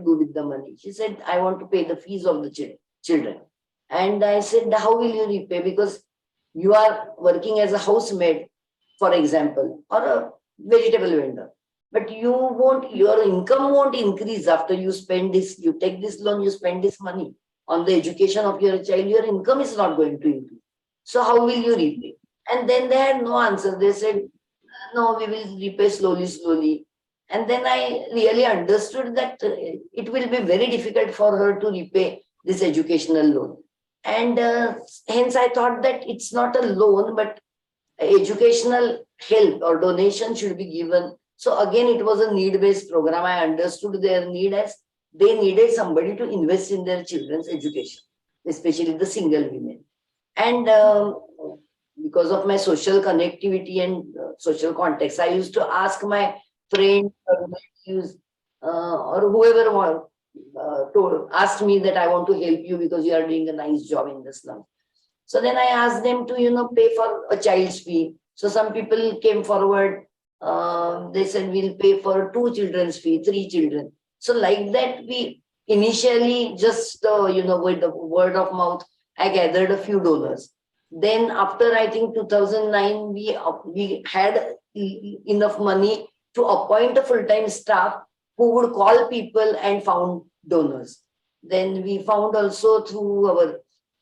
do with the money? She said, I want to pay the fees of the children. And I said, how will you repay? Because you are working as a housemaid, for example, or a vegetable vendor, but your income won't increase after you spend this, you take this loan, you spend this money on the education of your child, your income is not going to increase. So how will you repay? And then they had no answer. They said, no, we will repay slowly. And then I really understood that it will be very difficult for her to repay this educational loan. And hence I thought that it's not a loan, but educational help or donation should be given. So again, it was a need-based program. I understood their need as they needed somebody to invest in their children's education, especially the single women. And because of my social connectivity and social context, I used to ask my friends or relatives or whoever asked me that I want to help you because you are doing a nice job in the slum. So then I asked them to, pay for a child's fee. So some people came forward. They said, we'll pay for 2 children's fee, 3 children. So like that, we initially just, with the word of mouth, I gathered a few donors. Then after I think 2009, we had enough money to appoint a full-time staff who would call people and found donors. Then we found also through our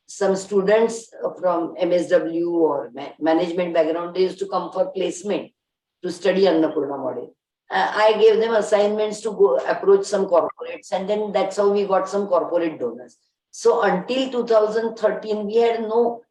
some students from MSW or management background, they used to come for placement to study Annapurna model. I gave them assignments to go approach some corporates, and then that's how we got some corporate donors. So until 2013, we had no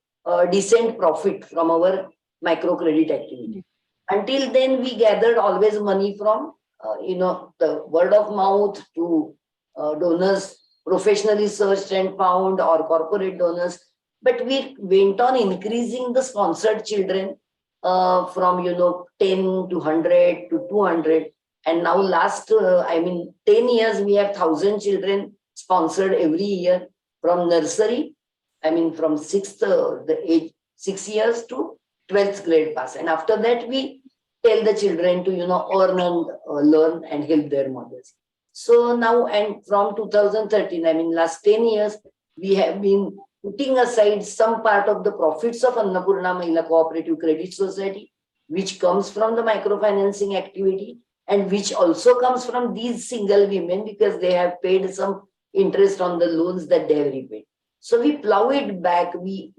decent profit from our microcredit activity. Until then, we gathered always money from the word of mouth to donors professionally searched and found or corporate donors. But we went on increasing the sponsored children from 10 to 100 to 200. And now last 10 years we have 1,000 children sponsored every year from nursery, from the age 6 years to 12th grade pass. And after that we tell the children to earn and learn and help their mothers. So now, and from 2013, last 10 years, we have been putting aside some part of the profits of Annapurna Mahila Cooperative Credit Society, which comes from the microfinancing activity and which also comes from these single women because they have paid some interest on the loans that they have repaid. So we plow it back, we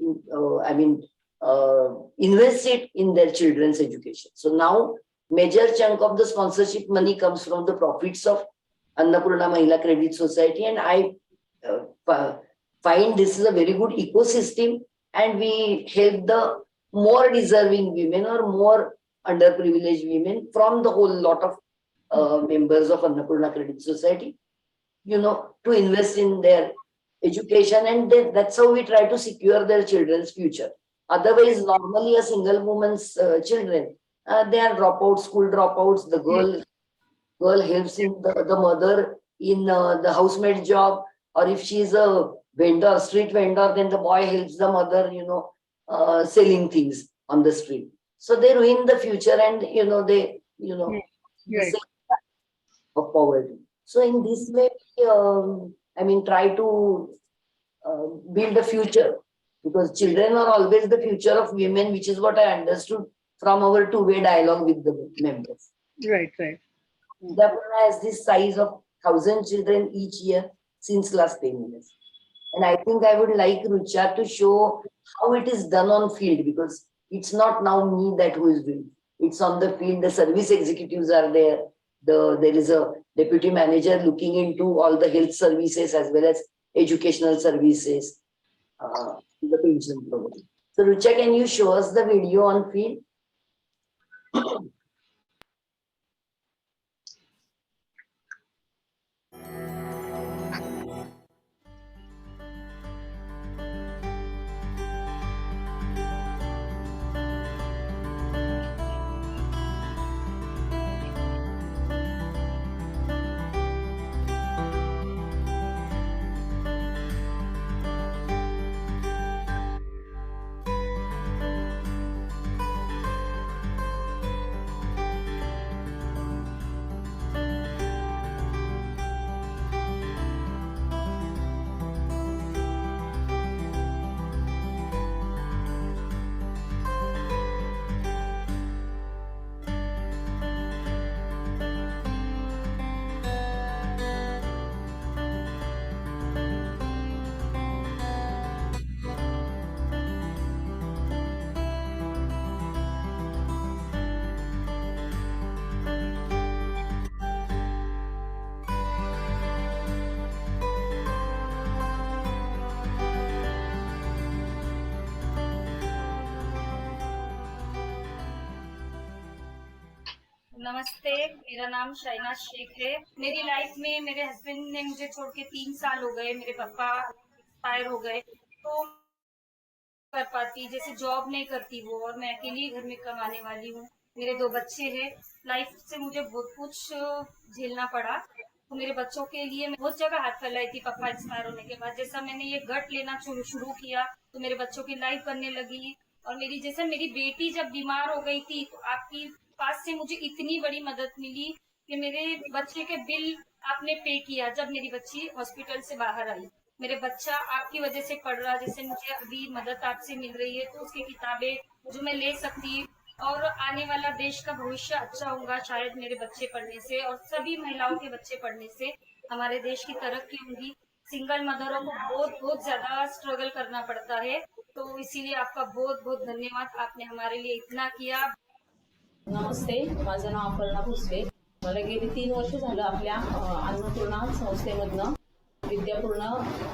invest it in their children's education. So now major chunk of the sponsorship money comes from the profits of Annapurna Mahila Credit Society, and I find this is a very good ecosystem, and we help the more deserving women or more underprivileged women from the whole lot of members of Annapurna Credit Society, to invest in their education, and that's how we try to secure their children's future. Otherwise, normally a single woman's children, they are dropouts, school dropouts. The girl helps in the mother in the housemaid job, or if she is a vendor, street vendor, then the boy helps the mother, selling things on the street. So they ruin the future, and they Right. of poverty. So in this way, try to build a future, because children are always the future of women, which is what I understood from our two-way dialogue with the members. Right. Annapurna has this size of 1,000 children each year since last 10 years. And I think I would like Rucha to show how it is done on field, because it's not now me that who is doing. It's on the field. The service executives are there. There is a deputy manager looking into all the health services as well as educational services, the pension program. So Rucha, can you show us the video on field? नमस्ते, मेरा नाम शाइना शेख है। मेरी life में मेरे husband ने मुझे छोड़ के 3 साल हो गए, मेरे पापा एक्सपायर हो गए, तो कर पाती, जैसे जॉब नहीं करती वो, और मैं अकेली घर में कमाने वाली हूँ। मेरे 2 बच्चे हैं। लाइफ से मुझे बहुत कुछ झेलना पड़ा, तो मेरे बच्चों के लिए मैं बहुत जगह हाथ फैलाई थी पापा एक्सपायर होने के बाद। जैसा मैंने ये गट लेना शुरू किया तो मेरे बच्चों की लाइफ बनने लगी। और मेरी बेटी जब बीमार हो गई थी तो आपकी पास से मुझे इतनी बड़ी मदद मिली कि मेरे बच्चे के बिल आपने पे किया जब मेरी बच्ची हॉस्पिटल से बाहर आई। मेरे बच्चा आपकी वजह से पढ़ रहा, जैसे मुझे अभी मदद आपसे मिल रही है तो उसकी किताबें जो मैं ले सकती, और आने वाला देश का भविष्य अच्छा होगा शायद मेरे बच्चे पढ़ने से, और सभी महिलाओं के बच्चे पढ़ने से हमारे देश की तरक्की होगी। सिंगल मदरों को बहुत बहुत ज्यादा स्ट्रगल करना पड़ता है, तो इसीलिए आपका बहुत बहुत धन्यवाद, आपने हमारे लिए इतना किया। नमस्ते, माझं नाव अपर्णा भोसले. मला गेली 3 वर्ष झालं आपल्या अन्नपूर्णा संस्थेमधनं विद्यापूर्ण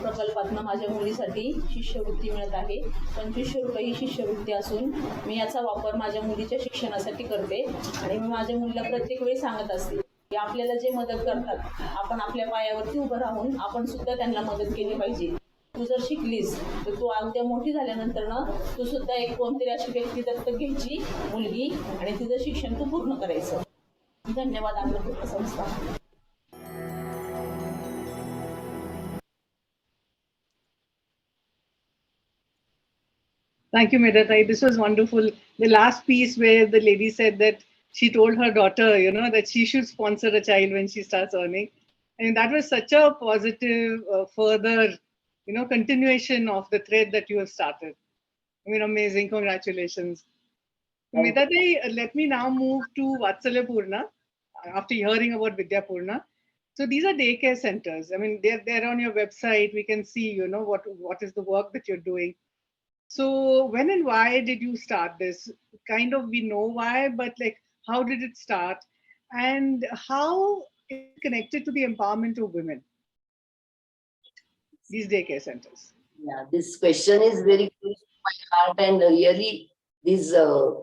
प्रकल्पातनं माझ्या मुलीसाठी शिष्यवृत्ती मिळत आहे. 2500 रुपये ही शिष्यवृत्ती असून मी याचा वापर माझ्या मुलीच्या शिक्षणासाठी करते. आणि मी माझ्या मुलीला प्रत्येक वेळी सांगत असते की आपल्याला जे मदत करतात आपण आपल्या पायावरती उभं राहून आपण सुद्धा त्यांना मदत केली पाहिजे. तू जर शिकलीस तर तू उद्या मोठी झाल्यानंतर ना तू सुद्धा एक कोणतरी अशी व्यक्ती दत्तक घ्यायची मुलगी आणि तिचं शिक्षण तू पूर्ण करायचं. धन्यवाद अन्नपूर्णा संस्था. Thank you, Medha. This was wonderful. The last piece where the lady said that she told her daughter, that she should sponsor a child when she starts earning. And that was such a positive, further, continuation of the thread that you have started. I mean, amazing. Congratulations. Medha, let me now move to Vatsalyapurna after hearing about Vidyapurna. So these are daycare centers. I mean, they're on your website. We can see, what is the work that you're doing. So when and why did you start this? Kind of we know why, but like how did it start? And how is it connected to the empowerment of women? These daycare centers. Yeah, this question is very close to my heart, and really these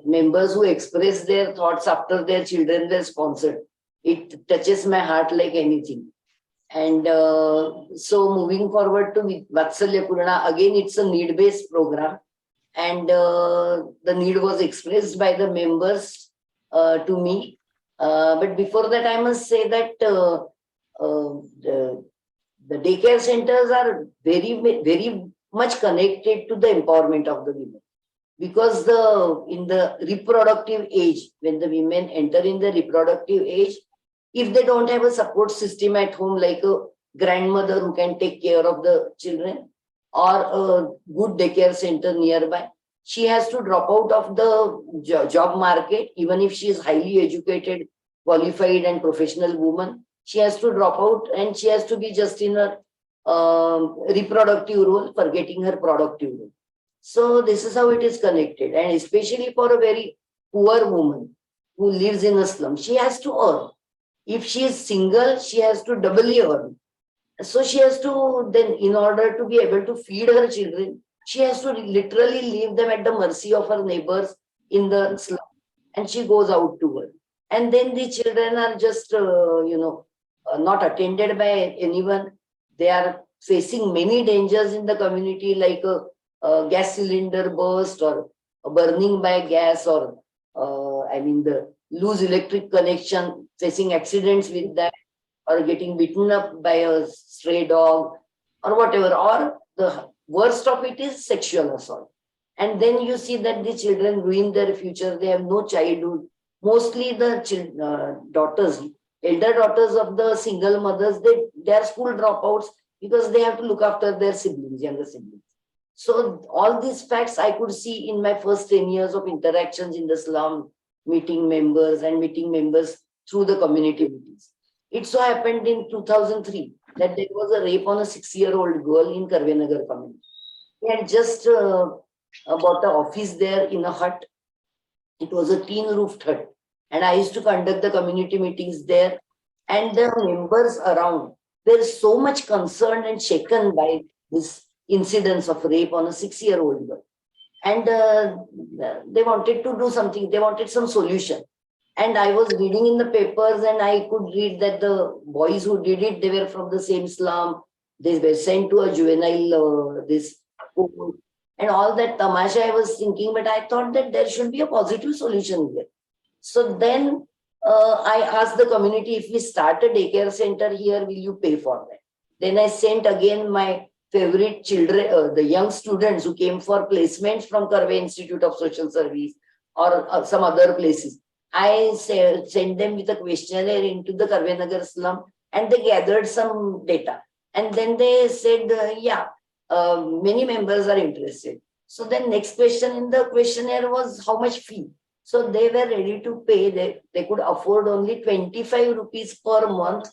members who express their thoughts after their children were sponsored, it touches my heart like anything. And so moving forward to Vatsalyapurna, again, it's a need-based program. And the need was expressed by the members to me. But before that, I must say that the daycare centers are very, very much connected to the empowerment of the women. Because in the reproductive age, when the women enter in the reproductive age, if they don't have a support system at home, like a grandmother who can take care of the children or a good daycare center nearby, she has to drop out of the job market. Even if she is highly educated, qualified and professional woman, she has to drop out and she has to be just in a reproductive role, forgetting her productive role. So this is how it is connected. And especially for a very poor woman who lives in a slum, she has to earn. If she is single, she has to doubly earn. So she has to then, in order to be able to feed her children, she has to literally leave them at the mercy of her neighbors in the slum. And she goes out to work. And then the children are just, not attended by anyone. They are facing many dangers in the community, like a gas cylinder burst or burning by gas, or the lose electric connection, facing accidents with that, or getting beaten up by a stray dog or whatever, or the worst of it is sexual assault. And then you see that the children ruin their future. They have no childhood. Mostly the daughters, elder daughters of the single mothers, they are school dropouts because they have to look after their siblings, younger siblings. So all these facts I could see in my first 10 years of interactions in the slum, meeting members through the community meetings. It so happened in 2003 that there was a rape on a 6-year-old girl in Karvenagar community. We had just bought an office there in a hut. It was a tin-roofed hut. And I used to conduct the community meetings there. And the members around were so much concerned and shaken by this incidence of rape on a 6-year-old girl. And they wanted to do something. They wanted some solution. And I was reading in the papers and I could read that the boys who did it, they were from the same slum. They were sent to a juvenile, this school. And all that tamasha I was thinking, but I thought that there should be a positive solution here. So then I asked the community, if we start a daycare center here, will you pay for that? Then I sent again my favorite children, the young students who came for placements from Karve Institute of Social Service or some other places. I sent them with a questionnaire into the Karvenagar slum and they gathered some data. And then they said, many members are interested. So then next question in the questionnaire was how much fee. So they were ready to pay. They could afford only 25 rupees per month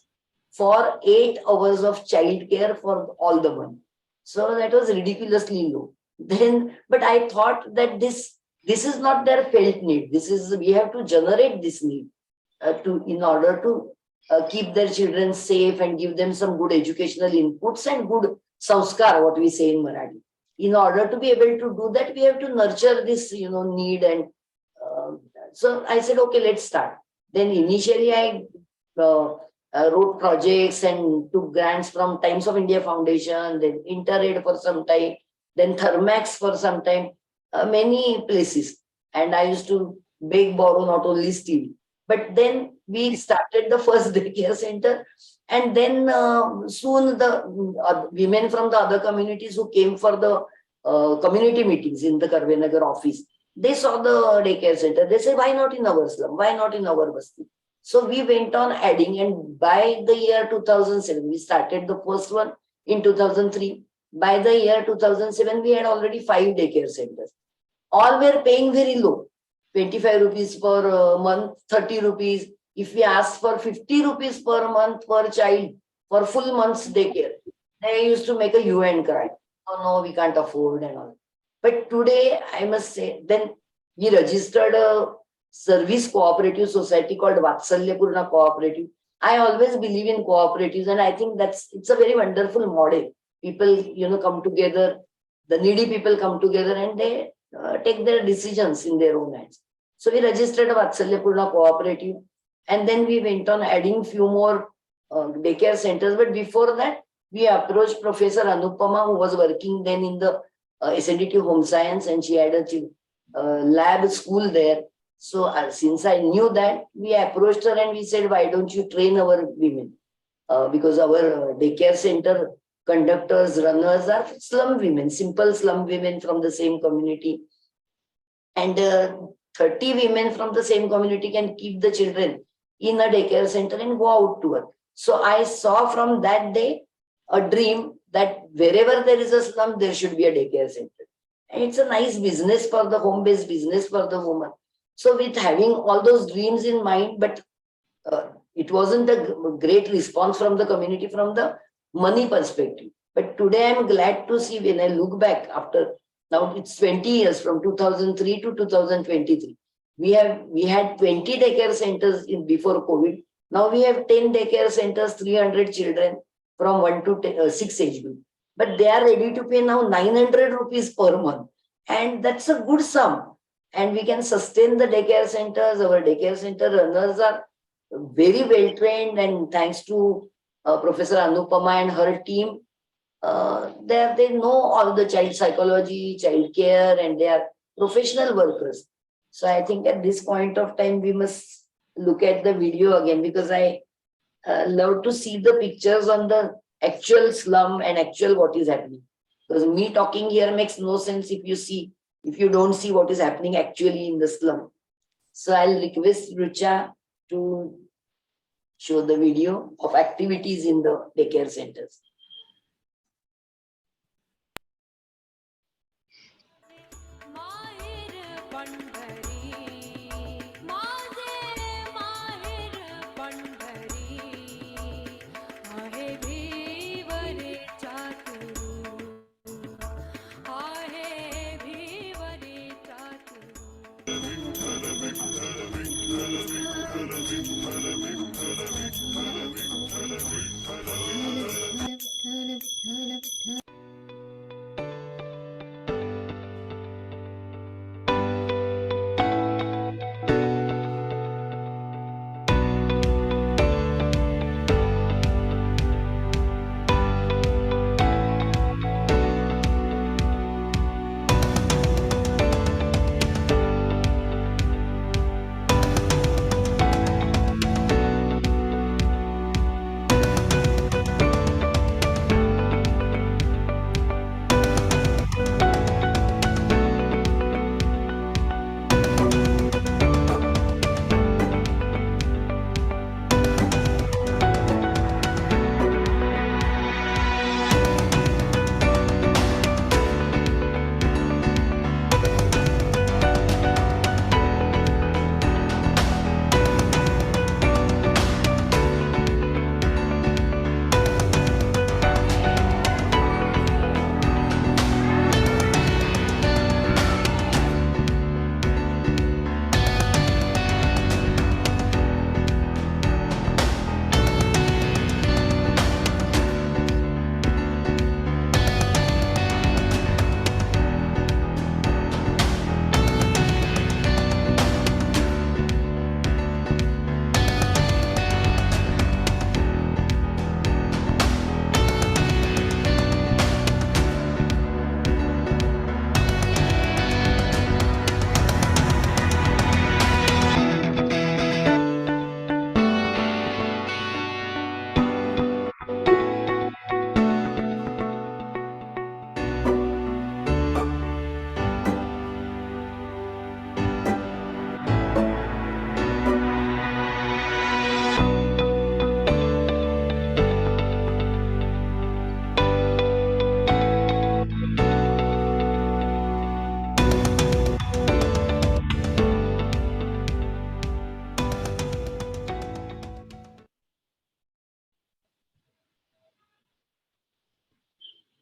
for 8 hours of childcare for all the month. So that was ridiculously low. Then, but I thought that this is not their felt need. We have to generate this need in order to keep their children safe and give them some good educational inputs and good sanskar, what we say in Marathi. In order to be able to do that, we have to nurture this, need. And so I said, okay, let's start. Then initially I wrote projects and took grants from Times of India Foundation, then Interaid for some time, then Thermax for some time, many places. And I used to beg, borrow, not only steal. But then we started the first daycare center. And then soon the women from the other communities who came for the community meetings in the Karvenagar office, they saw the daycare center. They said, why not in our slum? Why not in our basti? So we went on adding, and by the year 2007, we started the first one in 2003. By the year 2007, we had already 5 daycare centers. All were paying very low, 25 rupees per month, 30 rupees. If we ask for 50 rupees per month per child for full month's daycare, they used to make a hue and cry. Oh no, we can't afford and all. But today, I must say, then we registered a service cooperative society called Vatsalyapurna Cooperative. I always believe in cooperatives, and I think it's a very wonderful model. People, come together, the needy people come together and they take their decisions in their own hands. So we registered a Vatsalyapurna Cooperative, and then we went on adding few more daycare centers. But before that, we approached Professor Anupama, who was working then in the SNDT Home Science, and she had a lab school there. So since I knew that, we approached her and we said, why don't you train our women? Because our daycare center conductors, runners are slum women, simple slum women from the same community. And 30 women from the same community can keep the children in a daycare center and go out to work. So I saw from that day a dream that wherever there is a slum, there should be a daycare center. And it's a nice business for the home-based business for the woman. So with having all those dreams in mind, but it wasn't a great response from the community from the money perspective. But today I'm glad to see, when I look back after, now it's 20 years from 2003 to 2023. We had 20 daycare centers before COVID. Now we have 10 daycare centers, 300 children from 1 to 6 age group. But they are ready to pay now 900 rupees per month. And that's a good sum. And we can sustain the daycare centers. Our daycare center runners are very well trained, and thanks to Professor Anupama and her team, they know all the child psychology, child care, and they are professional workers. So I think at this point of time, we must look at the video again, because I love to see the pictures on the actual slum and actual what is happening. Because me talking here makes no sense if you don't see what is happening actually in the slum. So I'll request Rucha to show the video of activities in the daycare centers.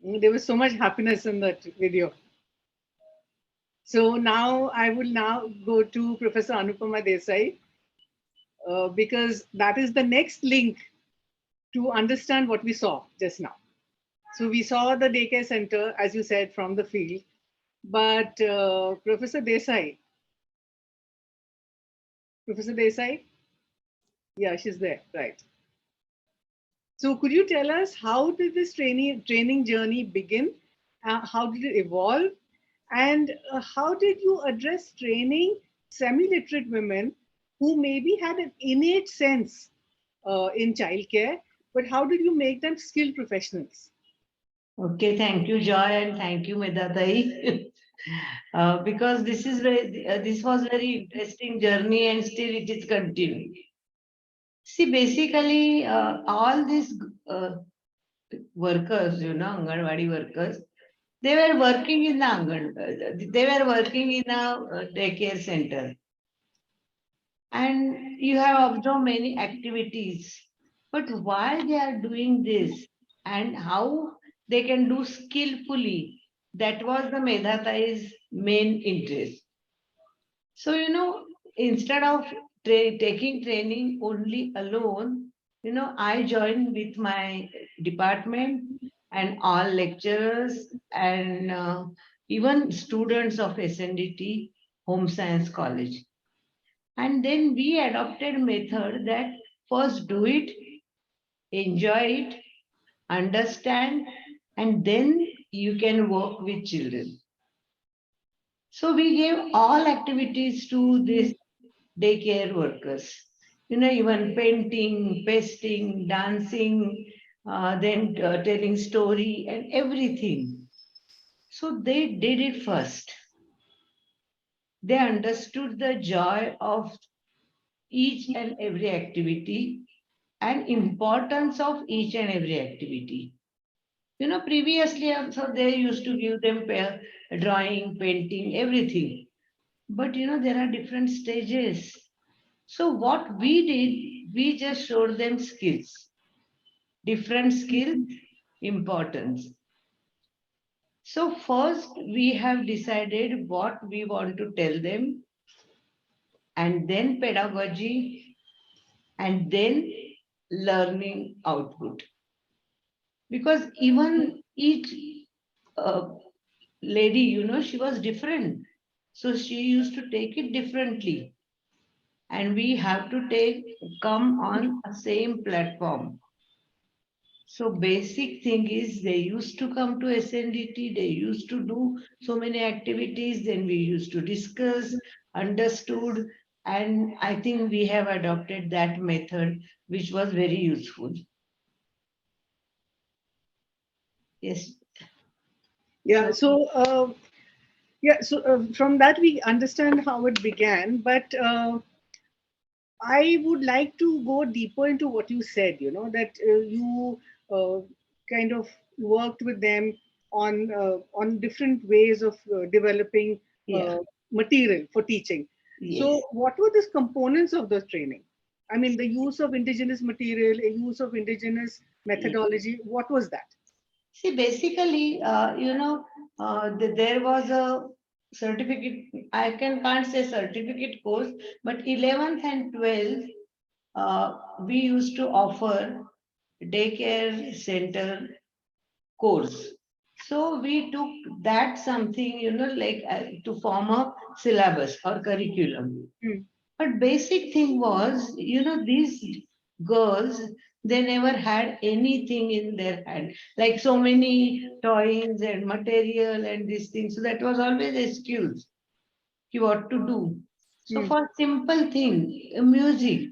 There was so much happiness in that video. So now I will now go to Professor Anupama Desai, because that is the next link to understand what we saw just now. So we saw the daycare center, as you said, from the field, but Professor Desai, yeah, she's there, right. So could you tell us, how did this training journey begin? How did it evolve? And how did you address training semi-literate women who maybe had an innate sense in childcare, but how did you make them skilled professionals? Okay, thank you, Joy, and thank you, Medha Tai. Because this was very interesting journey, and still it is continuing. See, basically, all these workers, Anganwadi workers, they were working in the they were working in a daycare center. And you have observed many activities, but why they are doing this and how they can do skillfully, that was the Medha Tai's main interest. So, instead of taking training only alone, I joined with my department and all lecturers and even students of SNDT Home Science College. And then we adopted method that first do it, enjoy it, understand, and then you can work with children. So we gave all activities to these daycare workers. Even painting, pasting, dancing, then telling story and everything. So they did it first. They understood the joy of each and every activity and importance of each and every activity. Previously also they used to give them drawing, painting, everything. But there are different stages. So what we did, we just showed them skills. Different skills, importance. So first we have decided what we want to tell them, and then pedagogy, and then learning output. Because even each lady, she was different. So she used to take it differently. And we have to come on a same platform. So basic thing is, they used to come to SNDT, they used to do so many activities, then we used to discuss, understood, and I think we have adopted that method, which was very useful. Yes. Yeah, so from that we understand how it began, but I would like to go deeper into what you said, that you kind of worked with them on different ways of developing material for teaching. Yes. So what were the components of the training? I mean, the use of indigenous material, a use of indigenous methodology, what was that? See, basically, there was a certificate, I can't say certificate course, but 11th and 12th, we used to offer daycare center course. So we took that something, like to form a syllabus or curriculum. But basic thing was, these girls, they never had anything in their hand, like so many toys and material and these things. So that was always excuse. What to do? So for simple thing, music.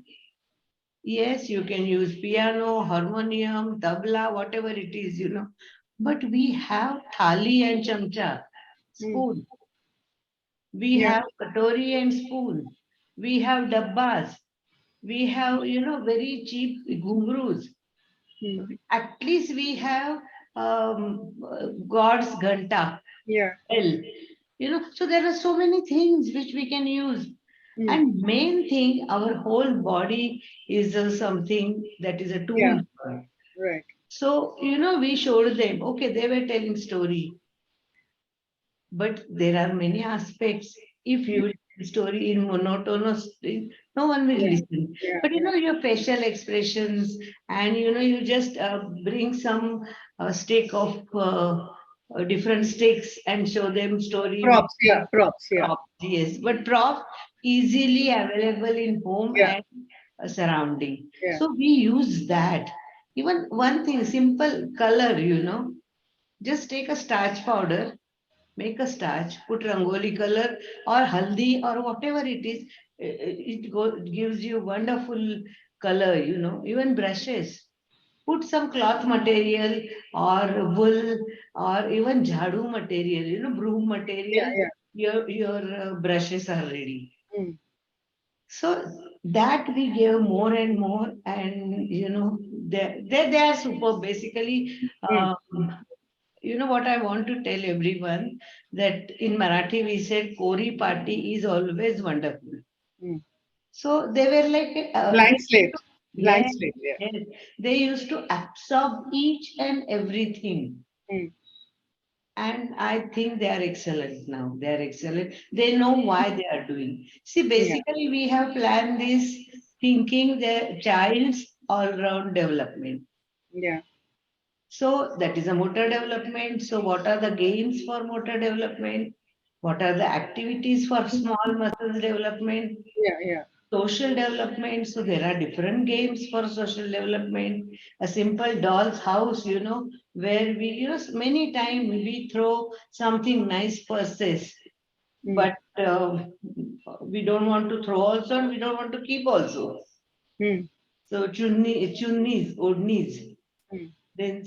Yes, you can use piano, harmonium, tabla, whatever it is, But we have thali and chamcha, spoon. We have katori and spoon. We have dabbas. We have, very cheap ghungroos. At least we have God's ghanta. Bell. So there are so many things which we can use. And main thing, our whole body is something that is a tool. Right. So, we showed them, okay, they were telling story, but there are many aspects. If you will tell story in monotonous, no one will listen. Yeah, But your facial expressions, and you just bring some stake of different sticks and show them story with props. Yeah, props. Yeah, props. Yes, but prop easily available in home yeah, and surrounding. yeah. So we use that. Even one thing, simple color, just take a starch powder, make a starch, put rangoli color or haldi or whatever it is. It gives you wonderful color, even brushes. Put some cloth material or wool or even jhadu material, broom Yeah, material. yeah. Your brushes are ready. Mm. So that we give more and more, and they are super. Basically, Mm. what I want to tell everyone, that in Marathi we said Kori party is always wonderful. Mm. So they were like Blank slate. Blank yes, slate. Yeah. yes, they used to absorb each and everything. Mm. And I think they are excellent now. They are excellent. They know why they are doing. See, Yeah. basically, we have planned this thinking the child's all-round development. Yeah. So that is a motor development. So what are the games for motor development? What are the activities for small muscles development? Yeah. Yeah. Social development. So there are different games for social development. A simple doll's house, where we, many times we throw something nice purses, Mm. but we don't want to throw also, and we don't want to keep also. Mm. So chunnis, odnis, Mm. then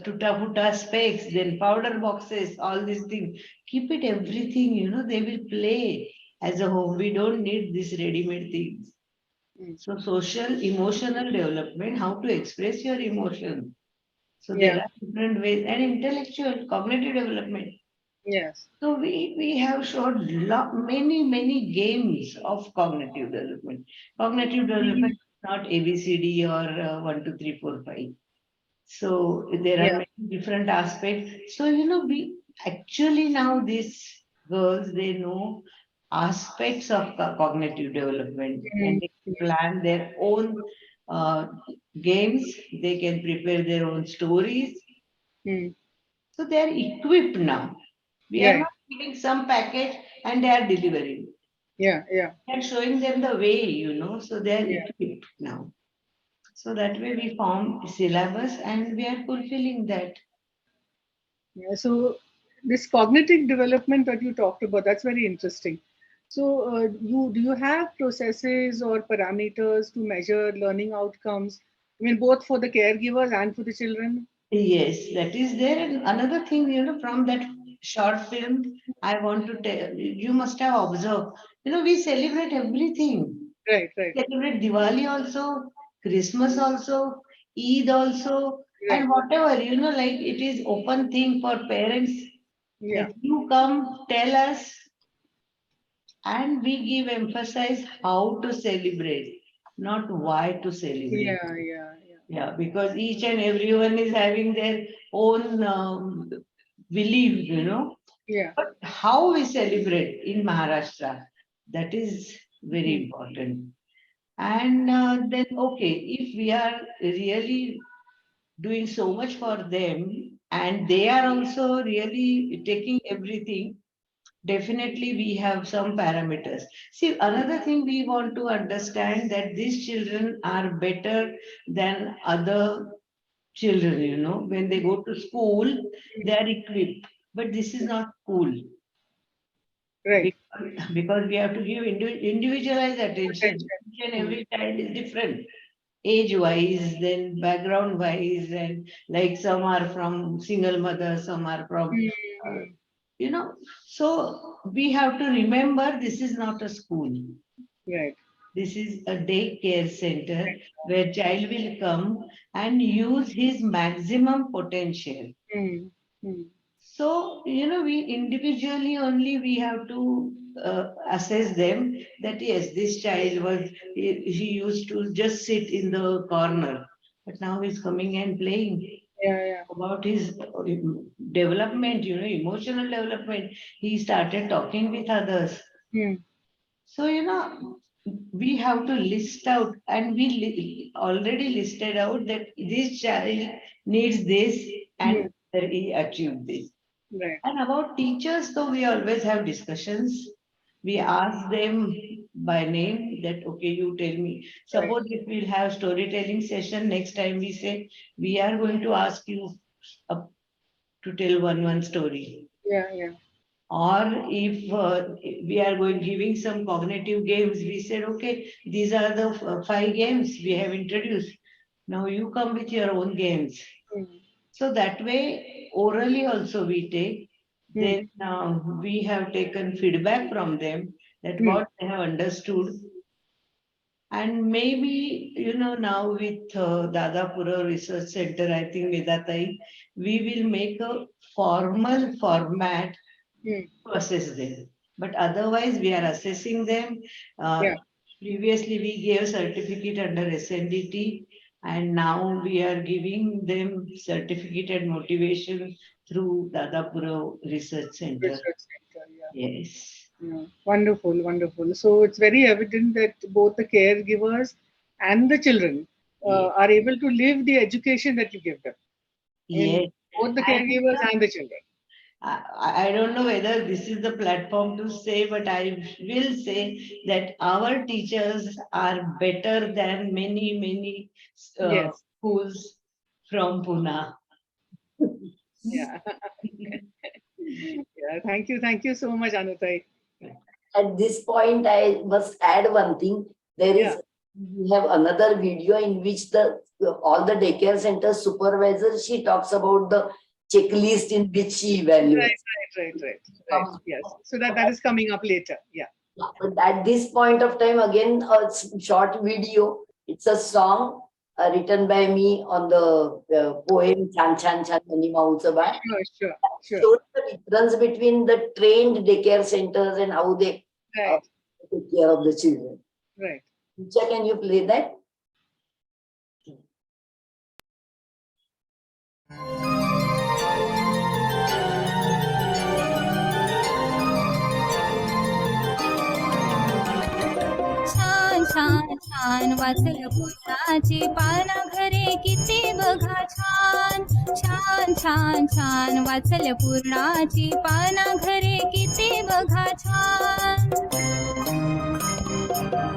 tuta-futa specs, then powder boxes, all these things. Keep it everything, they will play as a home. We don't need these ready-made things. Mm. So social, emotional development, how to express your emotion. So there Yeah. are different ways, and intellectual, cognitive development. Yes. So we have showed many games of cognitive development. Cognitive development is not ABCD or 1, 2, 3, 4, 5. So there are Yeah. many different aspects. So we actually now these girls, they know aspects of cognitive development, and Mm. they plan their own uh, games. They can prepare their own stories. Mm. So they are equipped now. We are Right. not giving some package and they are delivering. Yeah. Yeah. We are showing them the way, so they are Yeah. equipped now. So that way we form syllabus and we are fulfilling that. Yeah. So this cognitive development that you talked about, that's very interesting. So you do you have processes or parameters to measure learning outcomes? I mean, both for the caregivers and for the children. Yes, that is there. And another thing, from that short film, I want to tell you, must have observed, we celebrate everything. Right. Right. Celebrate Diwali also, Christmas also, Eid also, Right. and whatever, like it is open thing for parents Yeah. that you come, tell us, and we give emphasize how to celebrate, not why to celebrate. Yeah. Yeah. Yeah. Yeah, because each and everyone is having their own belief, Yeah. But how we celebrate in Maharashtra, that is very Mm. important. And then, okay, if we are really doing so much for them and they are also really taking everything, definitely we have some parameters. See, another thing we want to understand that these children are better than other children, when they go to school, they are equipped. But this is not school Right. because we have to give individualized attention. Attention. Each and Mm. every child is different, age wise, then background wise, and like some are from single mother, some are from, uh, Mm. you know. So we have to remember this is not a school. Right. This is a daycare center where child will come and use his maximum potential. Mm. Mm. So, we individually only we have to assess them that yes, this child was, he used to just sit in the corner, but now he's coming and playing. about his development, emotional development. He started talking with others. So, we have to list out, and we already listed out that this child needs this and he achieved this. Right. And about teachers, though, we always have discussions. We ask them by name that, okay, you tell me. Suppose if we'll have storytelling session, next time we say, we are going to ask you to tell one story. Yeah. Or if we are giving some cognitive games, we said, okay, these are the 5 games we have introduced. Now you come with your own games. So that way, orally also we take. Then we have taken feedback from them that what they have understood. And maybe, now with Dadapura Research Center, I think Medha, we will make a formal format to assess them. But otherwise, we are assessing them. Previously, we gave certificate under SNDT, and now we are giving them certificate and motivation through Dadapura Research Center. Yes. Yeah. Wonderful. So it's very evident that both the caregivers and the children are able to live the education that you give them. Yes. Both the caregivers and the children. I don't know whether this is the platform to say, but I will say that our teachers are better than many schools from Pune. Yeah. Thank you so much, Anutai. At this point, I must add one thing. We have another video in which all the daycare center supervisors, she talks about the checklist in which she evaluates. Right. Yes. So that is coming up later. Yeah. But at this point of time, again, a short video. It's a song written by me on the poem Chan Chan Chan Mani Mahotsav. Sure. Shows the difference between the trained daycare centers and how they take care of the children. Right. Richa, can you play that? छान छान वाचलं पुस्तकाची पाना घरे किती बघा छान छान छान छान वाचलं पूर्णाची पाना घरे किती बघा छान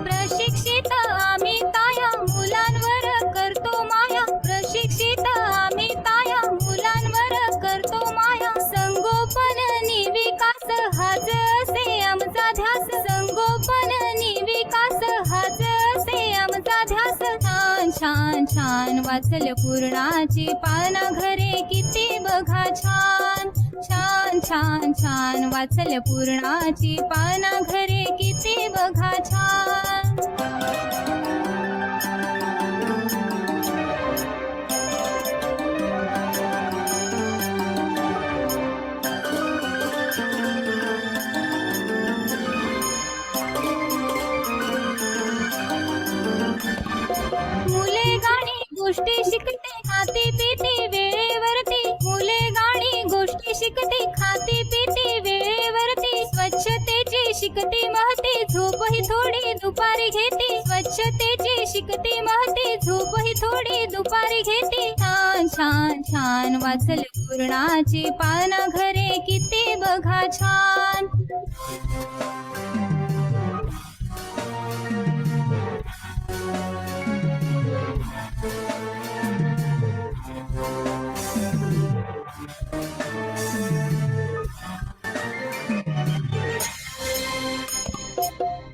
प्रशिक्षित आम्ही ताया मुलांवर करतो माया प्रशिक्षित आम्ही ताया मुलांवर करतो माया संगोपन नि विकास हाच असे आमचा ध्यास संगोपन नि विकास हाच असे आमचा ध्यास छान छान छान वाचलं पूर्णाची पाना घरे किती बघा छान छान छान छान वाचलं पूर्णाची पाना घरे किती बघा छान गोष्टी शिकते खाती पिती वेळेवरती मुले गाणी गोष्टी शिकते खाती पिती वेळेवरती स्वच्छतेची शिकती महती झोपही थोडी दुपारी घेती स्वच्छतेची शिकती महती झोपही थोडी दुपारी घेती छान छान छान वाचलं पूर्णाची पाना घरे किती बघा छान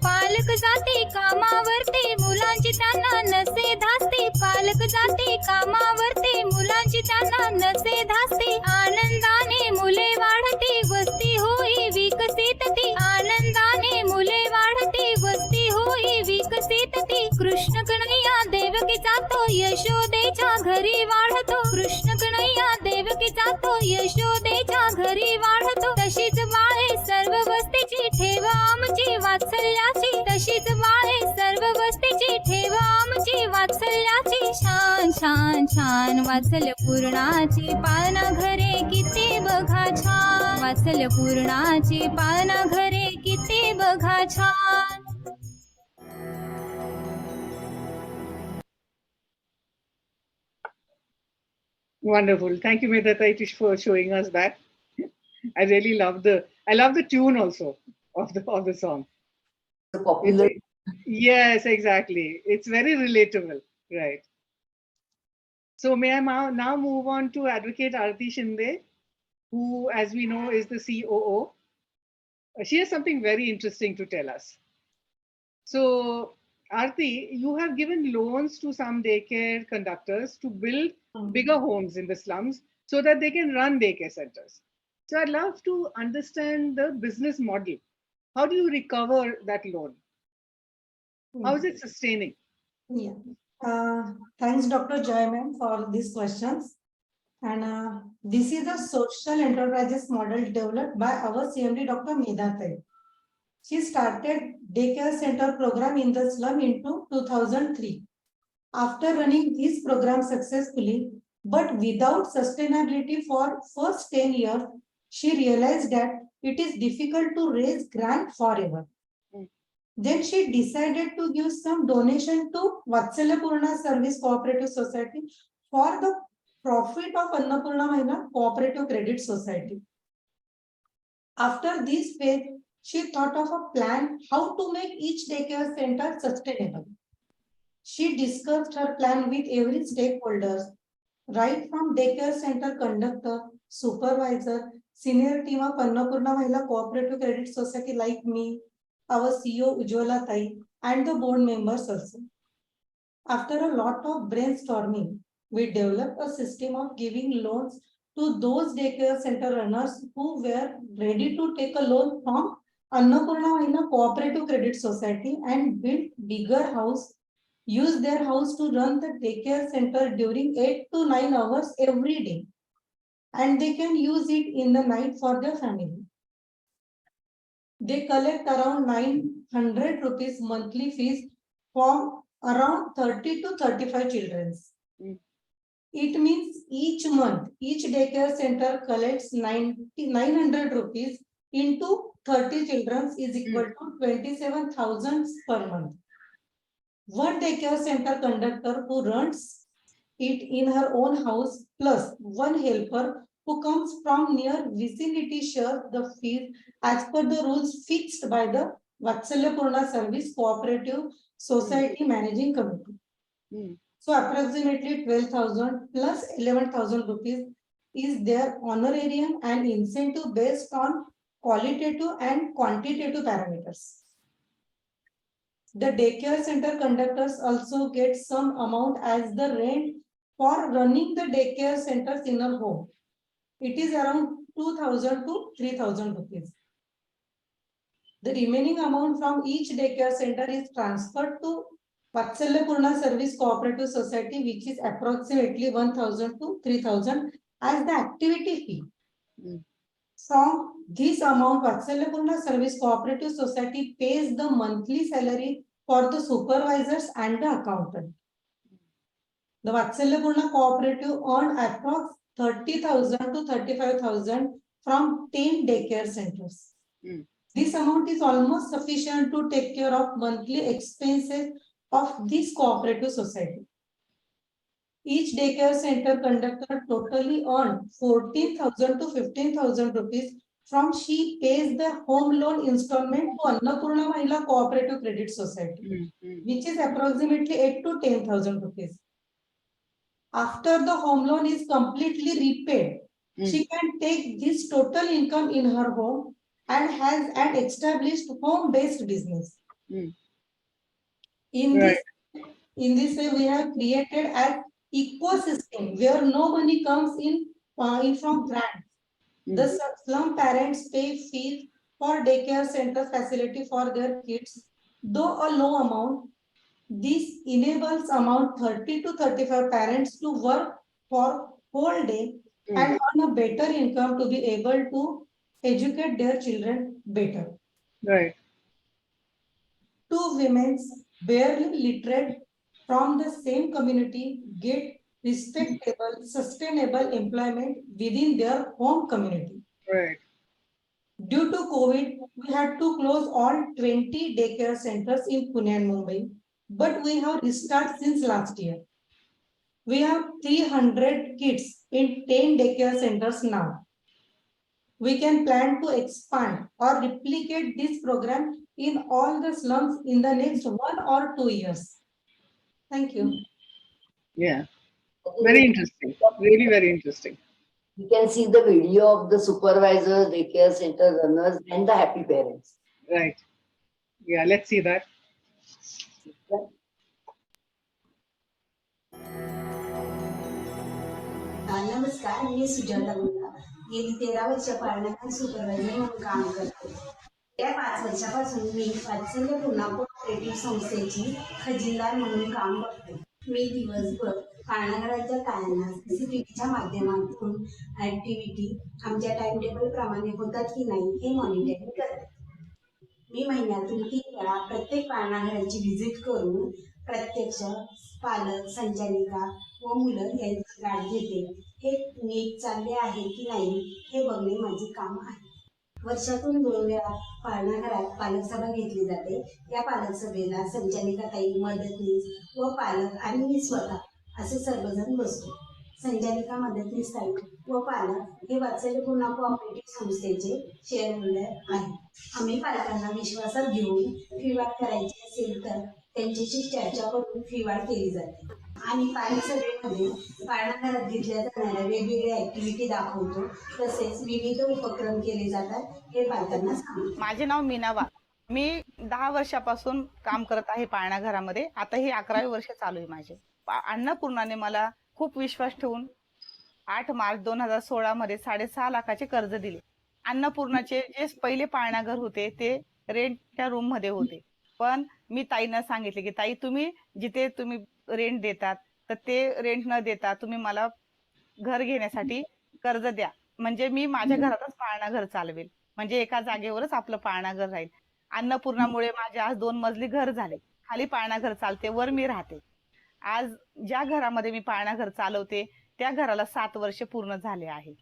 पालक जाती कामावरती मुलांची त्यांना नसे धास्ती पालक जाती कामावरती मुलांची त्यांना नसे धास्ती आनंदाने मुले वाढती वस्ती होई विकसित ती आनंदाने मुले वाढती वस्ती होई विकसित ती कृष्ण कन्हैया देवकीचा तो यशोदेच्या घरी वाढतो कृष्ण कन्हैया देवकीचा तो यशोदेच्या घरी वाढतो तशीच बाळे सर्व वस्तीची ठेव आमची वात्सल्याची तशीच बाळे सर्व वस्तीची ठेव आमची वात्सल्याची पूर्णाची छान छान छान वाचल पूर्णाची पाळणा घरे किती बघा छान वाचल पूर्णाची पाळणा घरे किती बघा छान. Wonderful. Thank you, Medha Samant, for showing us that. I really I love the tune also of the song. Popular. Yes, exactly. It's very relatable, right? So may I now move on to Advocate Aarti Shinde, who, as we know, is the COO. She has something very interesting to tell us. So, Aarti, you have given loans to some daycare conductors to build bigger homes in the slums so that they can run daycare centers. So, I'd love to understand the business model. How do you recover that loan? How is it sustaining? Yeah. Thanks, Dr. Joy ma'am, for these questions. And this is a social enterprises model developed by our CMD, Dr. Medha Samant. She started daycare center program in the slum into 2003. After running this program successfully, but without sustainability for first 10 years, she realized that it is difficult to raise grant forever. Then she decided to give some donation to Vatsalya Service Cooperative Society for the profit of Annapurna Mahila Cooperative Credit Society. After this phase, she thought of a plan how to make each daycare center sustainable. She discussed her plan with every stakeholder, right from daycare center conductor, supervisor, senior team of Annapurna Mahila Cooperative Credit Society like me, our CEO Ujwala Waghole, and the board members also. After a lot of brainstorming, we developed a system of giving loans to those daycare center runners who were ready to take a loan from Annapurna Mahila Cooperative Credit Society and build bigger house, use their house to run the daycare center during 8 to 9 hours every day. And they can use it in the night for their family. They collect around 900 rupees monthly fees from around 30 to 35 children. It means each month, each daycare center collects 900 rupees into 30 children is equal to 27,000 per month. One daycare center conductor who runs it in her own house plus one helper who comes from near vicinity shares the fees as per the rules fixed by the Vatsalya Service Cooperative Society Managing Committee. So approximately 12,000 plus 11,000 rupees is their honorarium and incentive based on qualitative and quantitative parameters. The daycare center conductors also get some amount as the rent for running the daycare centers in a home. It is around 2,000 to 3,000 rupees. The remaining amount from each daycare center is transferred to Vatsalya Service Cooperative Society, which is approximately 1,000 to 3,000 as the activity fee. From this amount, Vatsalya Service Cooperative Society pays the monthly salary for the supervisors and the accountant. The Vatsalya Cooperative earned approx 30,000 to 35,000 from 10 daycare centers. This amount is almost sufficient to take care of monthly expenses of this cooperative society. Each daycare center conductor totally earned 14,000 to 15,000 rupees from she pays the home loan installment to Annapurna Mahila Cooperative Credit Society, which is approximately 8 to 10,000 rupees. After the home loan is completely repaid, she can take this total income in her home and has an established home-based business. In this way, we have created an ecosystem where no money comes in from grants. The slum parents pay fees for daycare center facility for their kids, though a low amount. This enables amount 30 to 35 parents to work for whole day and earn a better income to be able to educate their children better. Right. Two women, barely literate, from the same community get respectable, sustainable employment within their home community. Right. Due to COVID, we had to close all 20 daycare centers in Pune and Mumbai, but we have restarted since last year. We have 300 kids in 10 daycare centers now. We can plan to expand or replicate this program in all the slums in the next 1 or 2 years. Thank you. Yeah. Very interesting. Really very interesting. You can see the video of the supervisors, daycare center runners, and the happy parents. Right. Yeah, let's see that. नमस्कार, मी सुजाता गुंडा. गेली 13 वर्ष पाळण्यात supervisor म्हणून काम करते. या 5 वर्षापासून मी अन्नपूर्णा कोऑपरेटिव्ह संस्थेची खजिनदार म्हणून काम करते. मी दिवसभर पाळणाघराच्या कायांना सीसीटीव्हीच्या माध्यमातून ऍक्टिव्हिटी आमच्या टाइम टेबल प्रमाणे होतात की नाही हे मॉनिटरिंग करते. मी महिन्यातून 3 वेळा प्रत्येक पाळणाघराची व्हिजिट करून प्रत्यक्ष पालक, संचालिका व मुलं यांची गाठ घेते. हे नीट चालले आहे की नाही हे बघणे माझे काम आहे. वर्षातून 2 वेळा पाळणाघरात पालक सभा घेतली जाते. या पालक सभेला संचालिका ताई, मदतनीस व पालक आणि मी स्वतः असे सर्वजण बसतो. संचालिका, मदतनीस ताई व पालक हे अन्नपूर्णा कोऑपरेटिव्ह संस्थेचे शेअर होल्डर आहेत. आम्ही पालकांना विश्वासात घेऊन फी वाढ करायची असेल तर त्यांच्याशी चर्चा करून फी वाढ केली जाते. आणि पालक सभेमध्ये पाळणाघरात घेतल्या जाणाऱ्या वेगवेगळ्या ऍक्टिव्हिटी दाखवतो. तसेच विविध उपक्रम केले जातात हे पालकांना सांगतो. माझे नाव मीना वाघ. मी 10 वर्षापासून काम करत आहे पाळणाघरामध्ये. आता हे 11वे वर्ष चालू आहे माझे. अन्नपूर्णाने मला खूप विश्वास ठेवून 8 मार्च 2016 मध्ये 6.5 लाखाचे कर्ज दिले. अन्नपूर्णाचे जे पहिले पाळणाघर होते ते रेंटच्या रूम मध्ये होते. पण मी ताईंना सांगितले की ताई, तुम्ही जिथे तुम्ही रेंट देतात तर ते रेंट न देता तुम्ही मला घर घेण्यासाठी कर्ज द्या, म्हणजे मी माझ्या घरातच पाळणाघर चालवेल, म्हणजे एका जागेवरच आपलं पाळणाघर राहील. अन्नपूर्णामुळे माझे आज 2 मजली घर झाले. खाली पाळणाघर चालते, वर मी राहते. आज ज्या घरामध्ये मी पाळणाघर चालवते त्या घराला 7 वर्ष पूर्ण झाले आहे.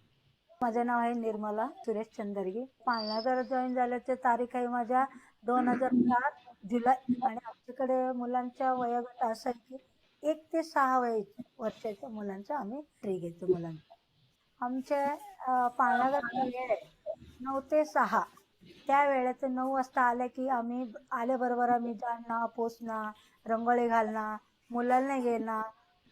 माझे नाव आहे निर्मला सुरेश चंदरगी. पाळणाघर जॉईन झाल्याची तारीख आहे माझ्या 2004 जुलै. आणि आमच्याकडे मुलांच्या वयोगट असं आहे की 1 ते 6 वर्षाच्या मुलांचा आम्ही ट्री घेतो मुलांचा. आमचे पाळणाघरचा वेळ आहे 9 ते 6. त्या वेळेत 9 वाजता आले की आम्ही आल्याबरोबर आम्ही जाणं, पोचणं, रंगोळी घालणं, मुलांना घेणं,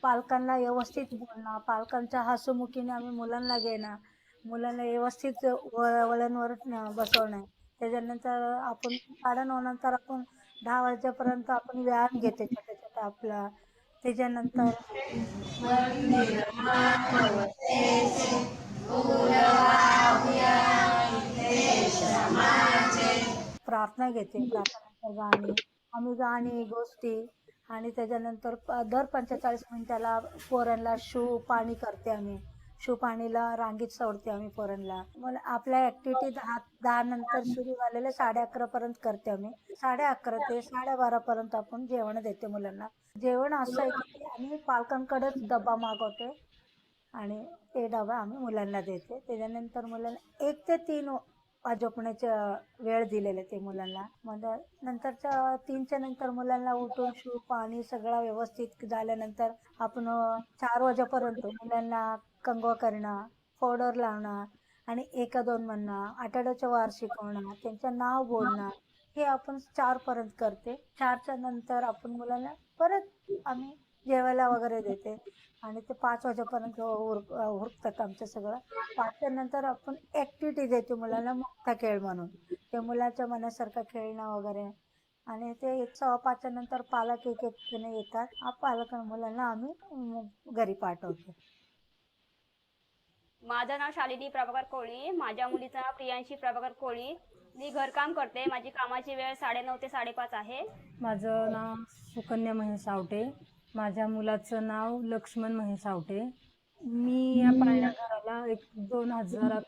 पालकांना व्यवस्थित बोलणं, पालकांच्या हसमुखीने आम्ही मुलांना घेणं, मुलांना व्यवस्थित वळणवर बसवणं. त्याच्यानंतर आपण 9:30 नंतर आपण 10 वाजेपर्यंत आपण व्यायाम घेते छोट्या छोट्या आपला. त्याच्यानंतर प्रार्थना घेते. प्रार्थनेनंतर गाणी, आम्ही गाणी, गोष्टी. आणि त्याच्यानंतर दर 45 मिनिटाला पोरांना पाणी करते आम्ही. पाणीला रांगीत सोडते आम्ही पोरांना. मला आपल्या ऍक्टिव्हिटी 10 नंतर सुरू झालेल्या 11:30 पर्यंत करते आम्ही. 11:30 ते 12:30 पर्यंत आपण जेवण देते मुलांना. जेवण असं आहे की आम्ही पालकांकडेच डबा मागवते आणि ते डबा आम्ही मुलांना देते. त्याच्यानंतर मुलांना 1 ते 3 वाजेपर्यंतच्या वेळ दिलेले ते मुलांना. मग नंतरच्या 3च्या नंतर मुलांना उठून पाणी सगळं व्यवस्थित झाल्यानंतर आपण 4 वाजेपर्यंत मुलांना कंगवा करणं, पावडर लावणं आणि 1-2 म्हणणं, आठवड्याचा वार शिकवणं, त्यांचं नाव बोलणं, हे आपण 4 पर्यंत करते. 4च्या नंतर आपण मुलांना परत आम्ही जेवायला वगैरे देते आणि ते 5 वाजेपर्यंत उरकतात आमचं सगळं. 5च्या नंतर आपण ऍक्टिव्हिटी देते मुलांना, मुक्ता खेळ म्हणून. ते मुलाच्या मनासारखं खेळणं वगैरे. आणि ते 5:15च्या नंतर पालक एक येतात. पालक मुलांना आम्ही घरी पाठवतो. माझं नाव शालिनी प्रभाकर कोळी. माझ्या मुलीचं नाव प्रियांशी प्रभाकर कोळी. मी घरकाम करते. माझी कामाची वेळ 9:30 ते 5:30 आहे. माझं नाव सुकन्या महेश आवटे. माझ्या मुलाचं नाव लक्ष्मण महेश आवटे. मी या पाळणाघराला 2011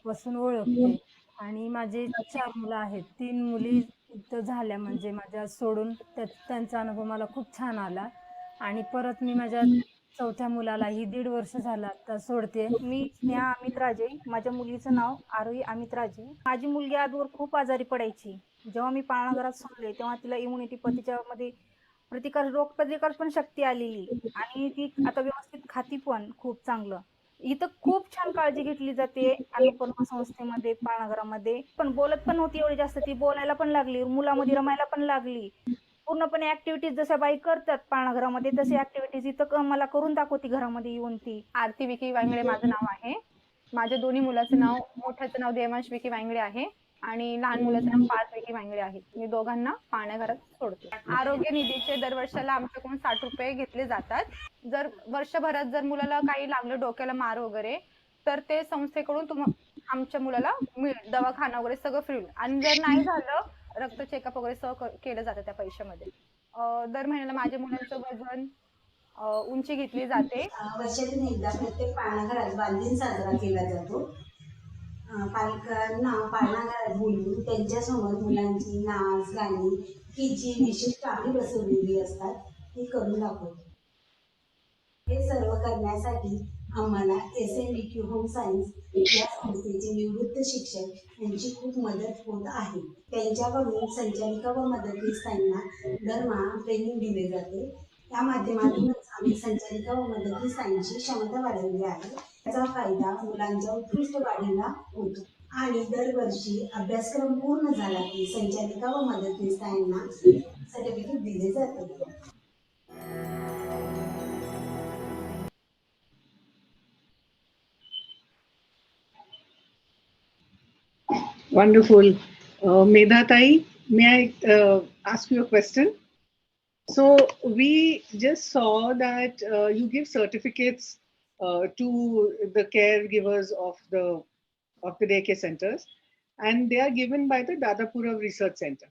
पासून ओळखते आणि माझे 4 मुलं आहेत. 3 मुली इथं झाल्या म्हणजे माझ्या सोडून. त्यांचा अनुभव मला खूप छान आला आणि परत मी माझ्या चौथ्या मुलालाही 1.5 वर्ष झालं आता सोडते. मी स्नेहा अमित राजे, माझ्या मुलीचं नाव आरोही अमित राजे. माझी मुलगी आजवर खूप आजारी पडायची. जेव्हा मी पाळणाघरात सोडले तेव्हा तिला इम्युनिटी तिच्यामध्ये रोगप्रतिकार पण शक्ती आलेली आणि ती आता व्यवस्थित खाती पण खूप चांगलं. इथं खूप छान काळजी घेतली जाते अन्नपूर्णा संस्थेमध्ये, पाळणाघरामध्ये. पण बोलत पण नव्हती एवढी जास्त, ती बोलायला पण लागली, मुलामध्ये रमायला पण लागली. पूर्णपणे ऍक्टिव्हिटीज जशा बाई करतात पाळणाघरामध्ये तशी ऍक्टिव्हिटीज इथं मला करून दाखवती घरामध्ये येऊन ती. आरती विकी वांगळे माझं नाव आहे. माझ्या दोन्ही मुलाचं नाव, मोठ्याचं नाव देवांश विकी वांगळे आहे आणि लहान मुलाचं नाव पार्थ विकी वांगळे आहे. मी दोघांना पाळण्याघरात सोडते. आरोग्य निधीचे दर वर्षाला आमच्याकडून 60 रुपये घेतले जातात. जर वर्षभरात जर मुलाला काही लागलं, डोक्याला मार वगैरे, तर ते संस्थेकडून आमच्या मुलाला दवाखाना वगैरे सगळं फ्री. आणि जर नाही झालं, रक्त चेकअप वगैरे सगळं केलं जातं त्या पैशामध्ये. दर महिन्याला माझ्या मुलांचं वजन, उंची घेतली जाते. वर्षातून एकदा प्रत्येक पाळणाघरात बालदिन साजरा केला जातो. पालकांना पाळणाघरात बोलवून त्यांच्यासमोर मुलांची नाच गाणी ही जी विशेष कामे बसवलेली असतात ती करून दाखवतो. हे सर्व करण्यासाठी आम्हाला SNDQ होम सायन्स या संस्थेचे निवृत्त शिक्षक यांची खूप मदत होत आहे. त्यांच्याकडून संचालिका व मदतनीसांना दरमहा ट्रेनिंग दिले जाते. त्या माध्यमातूनच आम्ही संचालिका व मदतनीसांची क्षमता वाढवली आहे. त्याचा फायदा मुलांच्या उत्कृष्ट वाढीला होतो आणि दरवर्षी अभ्यासक्रम पूर्ण झाला की संचालिका व मदतनीसांना सर्टिफिकेट दिले जाते. Wonderful. Medha Tai, may I ask you a question? So we just saw that you give certificates to the caregivers of the daycare centers, and they are given by the Dadapura Research Center.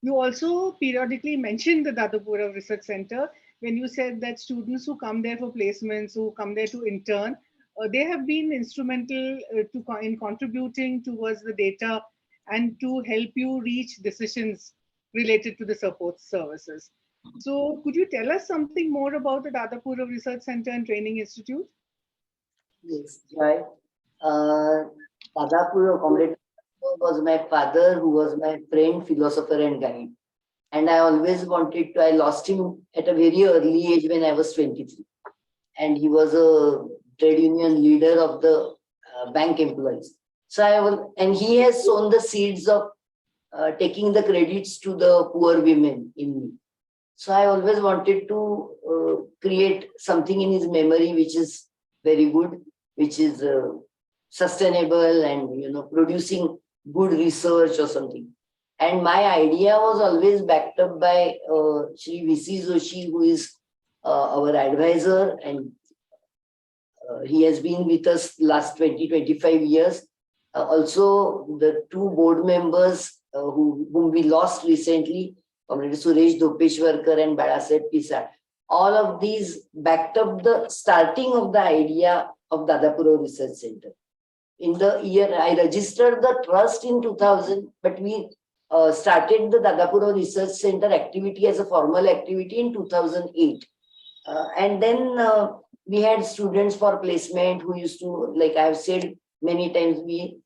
You also periodically mentioned the Dadapura Research Center when you said that students who come there for placements, who come there to intern, they have been instrumental in contributing towards the data and to help you reach decisions related to the support services. So could you tell us something more about the Dadapura Research Center and Training Institute? Yes, Joy. Dadapura Comrade was my father, who was my friend, philosopher and guide. And I always wanted to, I lost him at a very early age when I was 23. And he was a trade union leader of the bank employees. So and he has sown the seeds of taking the credits to the poor women in me. So I always wanted to create something in his memory which is very good, which is sustainable and producing good research or something. And my idea was always backed up by Shri V.C. Joshi, who is our advisor, and he has been with us last 20-25 years. Also, the 2 board members whom we lost recently, Comrade Suresh Dopeshwarkar and Balasaheb Pisar. All of these backed up the starting of the idea of Dadapura Research Center. In the year, I registered the trust in 2000, but we started the Dadapura Research Center activity as a formal activity in 2008. And then we had students for placement who used to, like I have said many times, we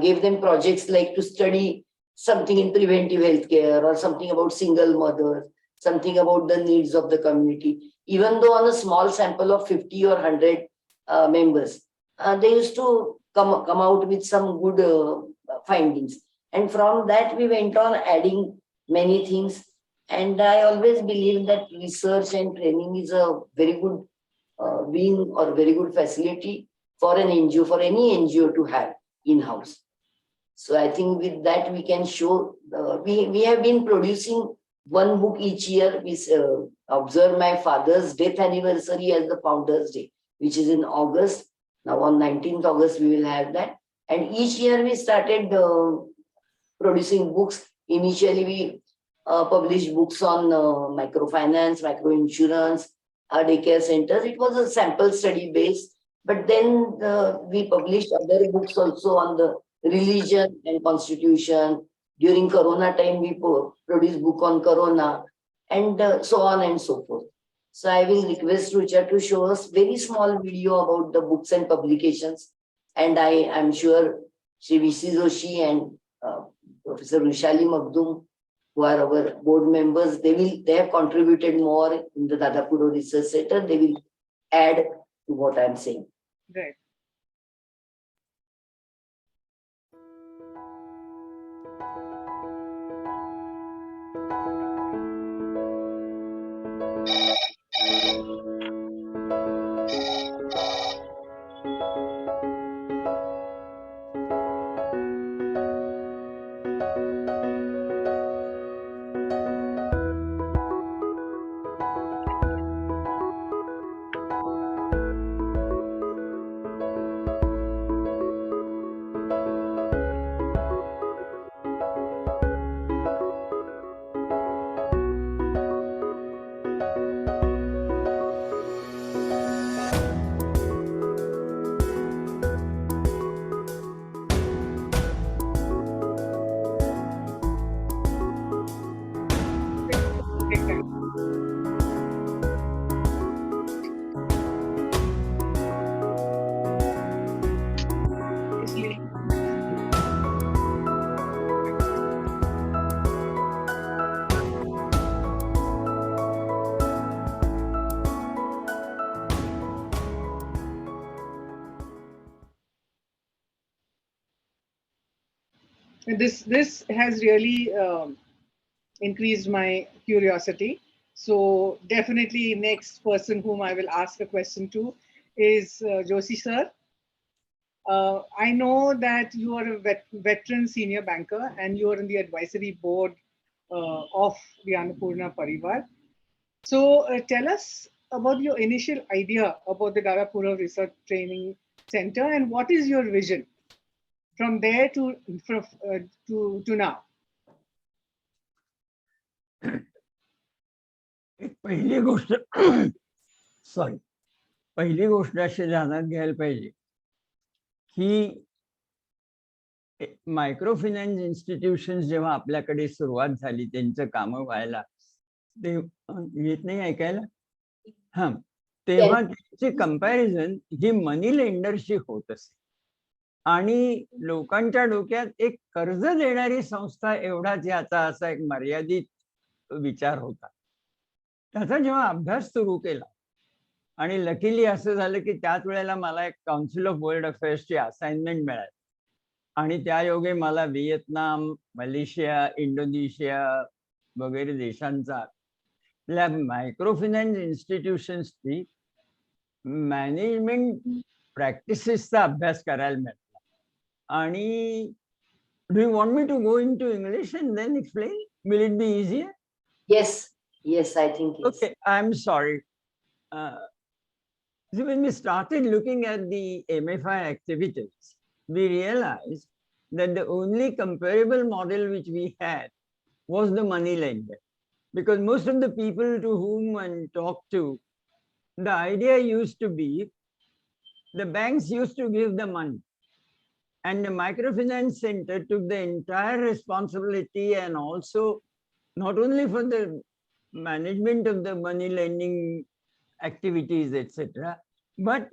gave them projects like to study something in preventive healthcare or something about single mothers, something about the needs of the community. Even though on a small sample of 50 or 100 members, they used to come out with some good findings. And from that, we went on adding many things. And I always believe that research and training is a very good wing or very good facility for an NGO, for any NGO to have in-house. So I think with that we can show, we have been producing 1 book each year. We observe my father's death anniversary as the Founders Day, which is in August. Now on 19th August, we will have that. And each year we started producing books. Initially, we published books on microfinance, microinsurance, daycare centers. It was a sample study base. But then we published other books also on the religion and constitution. During Corona time, we produced book on Corona. and so on and so forth. So I will request Rucha to show us very small video about the books and publications. And I am sure Shri V.C. Joshi and Professor Vrushali Magdum, who are our board members, they have contributed more in the Dadapuro Research Center. They will add to what I am saying. Right. This has really increased my curiosity. So definitely next person whom I will ask a question to is Joshi sir. I know that you are a veteran senior banker and you are in the advisory board of the Annapurna Pariwar. So tell us about your initial idea about the Dadapuro Research Training Center and what is your vision from there to now? एक पहिली गोष्ट sorry पहिली गोष्ट अशी ध्यानात घ्यायला पाहिजे की मायक्रो फायनान्स इन्स्टिट्यूशन्स जेव्हा आपल्याकडे सुरुवात झाली त्यांचं कामं व्हायला ते येत नाही ऐकायला हा तेव्हा त्याची कंपॅरिझन ही मनी लेंडरशी होत असते आणि लोकांच्या डोक्यात एक कर्ज देणारी संस्था एवढाच याचा असा एक मर्यादित विचार होता. त्याचा जेव्हा अभ्यास सुरू केला आणि लकीली असं झालं की त्याच वेळेला मला एक काउन्सिल ऑफ वर्ल्ड अफेअर्सची असाइनमेंट मिळाली आणि त्या योगे मला व्हिएतनाम, मलेशिया, इंडोनेशिया वगैरे देशांचा मायक्रो फायनान्स इन्स्टिट्यूशन्सची मॅनेजमेंट प्रॅक्टिसेसचा अभ्यास करायला मिळाला. आणि do you want me to go into English and then explain? Will it be easier? Yes, I think yes. Okay, I'm sorry. So when we started looking at the MFI activities, we realized that the only comparable model which we had was the money lender. Because most of the people to whom one talked to, the idea used to be the banks used to give the money and the microfinance center took the entire responsibility and also not only for the management of the money lending activities, etc., but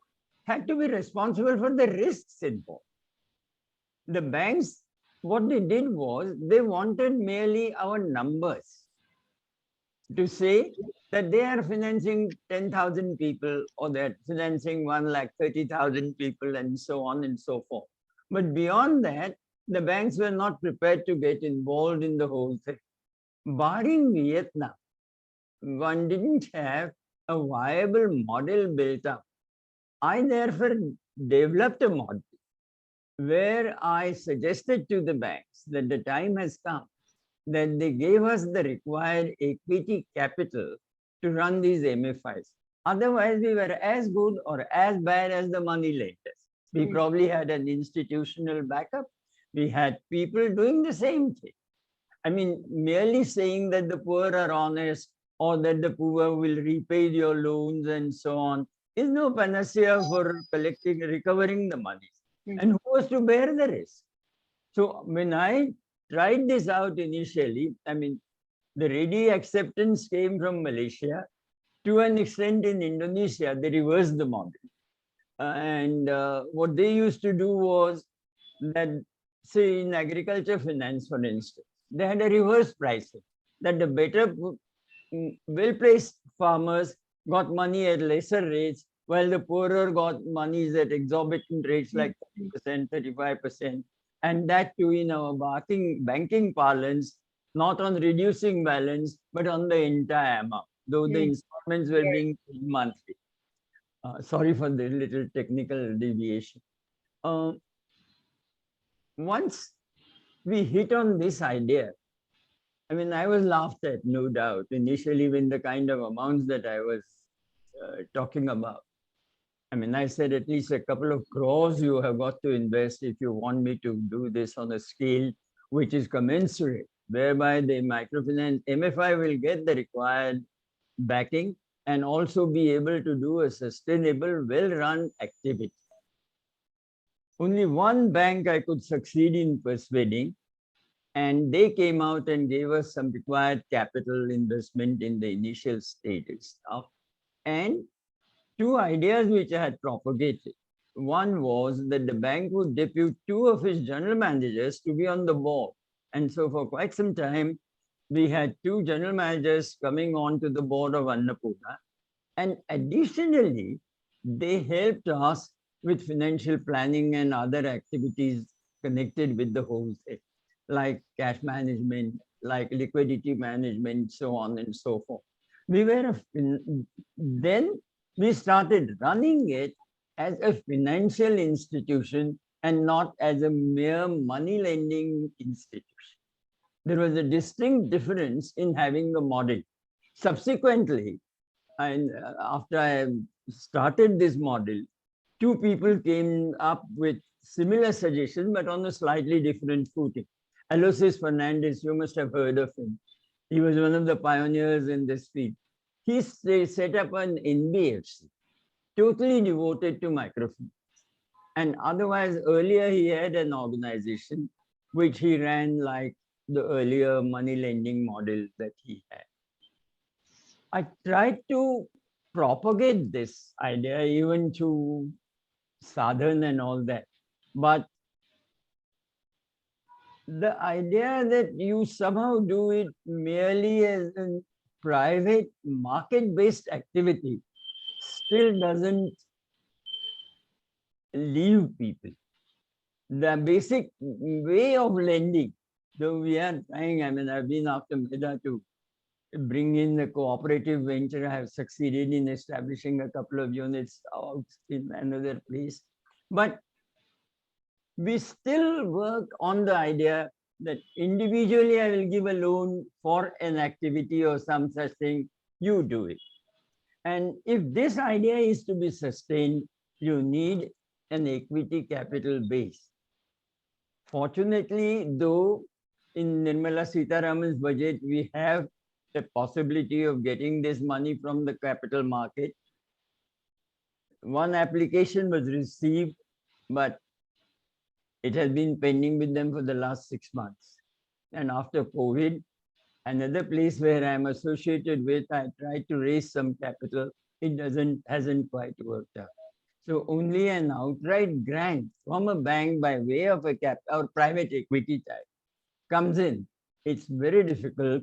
had to be responsible for the risks involved. The banks, what they did was they wanted merely our numbers to say that they are financing 10,000 people or they're financing 1,30,000 people and so on and so forth. But beyond that, the banks were not prepared to get involved in the whole thing. Barring Vietnam, one didn't have a viable model built up. I therefore developed a model where I suggested to the banks that the time has come that they gave us the required equity capital to run these MFIs. Otherwise, we were as good or as bad as the money lenders. We probably had an institutional backup. We had people doing the same thing. I mean, merely saying that the poor are honest or that the poor will repay your loans and so on is no panacea for recovering the money. And who was to bear the risk? So when I tried this out initially, I mean, The ready acceptance came from Malaysia. To an extent in Indonesia, they reversed the model. And what they used to do was that, say in agriculture finance, for instance, they had a reverse pricing, that the better well-placed farmers got money at lesser rates, while the poorer got monies at exorbitant rates like 30%, 35%. And that too in our banking parlance, not on reducing balance, but on the entire amount, though the installments were being paid monthly. Sorry for the little technical deviation. Once we hit on this idea, I mean, I was laughed at, no doubt, initially when the kind of amounts that I was talking about. I mean, I said at least a couple of crores you have got to invest if you want me to do this on a scale which is commensurate, whereby the microfinance MFI will get the required backing and also be able to do a sustainable, well-run activity. Only one bank I could succeed in persuading, and they came out and gave us some required capital investment in the initial stages. And two ideas which I had propagated. One was that the bank would depute two of its general managers to be on the board. And so for quite some time, we had two general managers coming on to the board of Annapurna. And additionally, they helped us with financial planning and other activities connected with the wholesale, like cash management, like liquidity management, so on and so forth. Then we started running it as a financial institution and not as a mere money lending institution. There was a distinct difference in having the model. Subsequently, and after I started this model, two people came up with similar suggestions, but on a slightly different footing. Aloysius Fernandez, you must have heard of him. He was one of the pioneers in this field. He set up an NBFC, totally devoted to microfinance. And otherwise, earlier he had an organization which he ran like the earlier money lending model that he had. I tried to propagate this idea even to Southern and all that. But the idea that you somehow do it merely as a private market-based activity still doesn't leave people. The basic way of lending, though we are trying, I mean, I've been after Medha to bring in the cooperative venture. I have succeeded in establishing a couple of units out in another place. But we still work on the idea that individually I will give a loan for an activity or some such thing, you do it. And if this idea is to be sustained, you need an equity capital base. Fortunately, though, in Nirmala Sitaraman's budget, we have the possibility of getting this money from the capital market. One application was received, but it has been pending with them for the last 6 months. And after COVID, another place where I'm associated with, I tried to raise some capital. It hasn't quite worked out. So only an outright grant from a bank by way of a or private equity type comes in. It's very difficult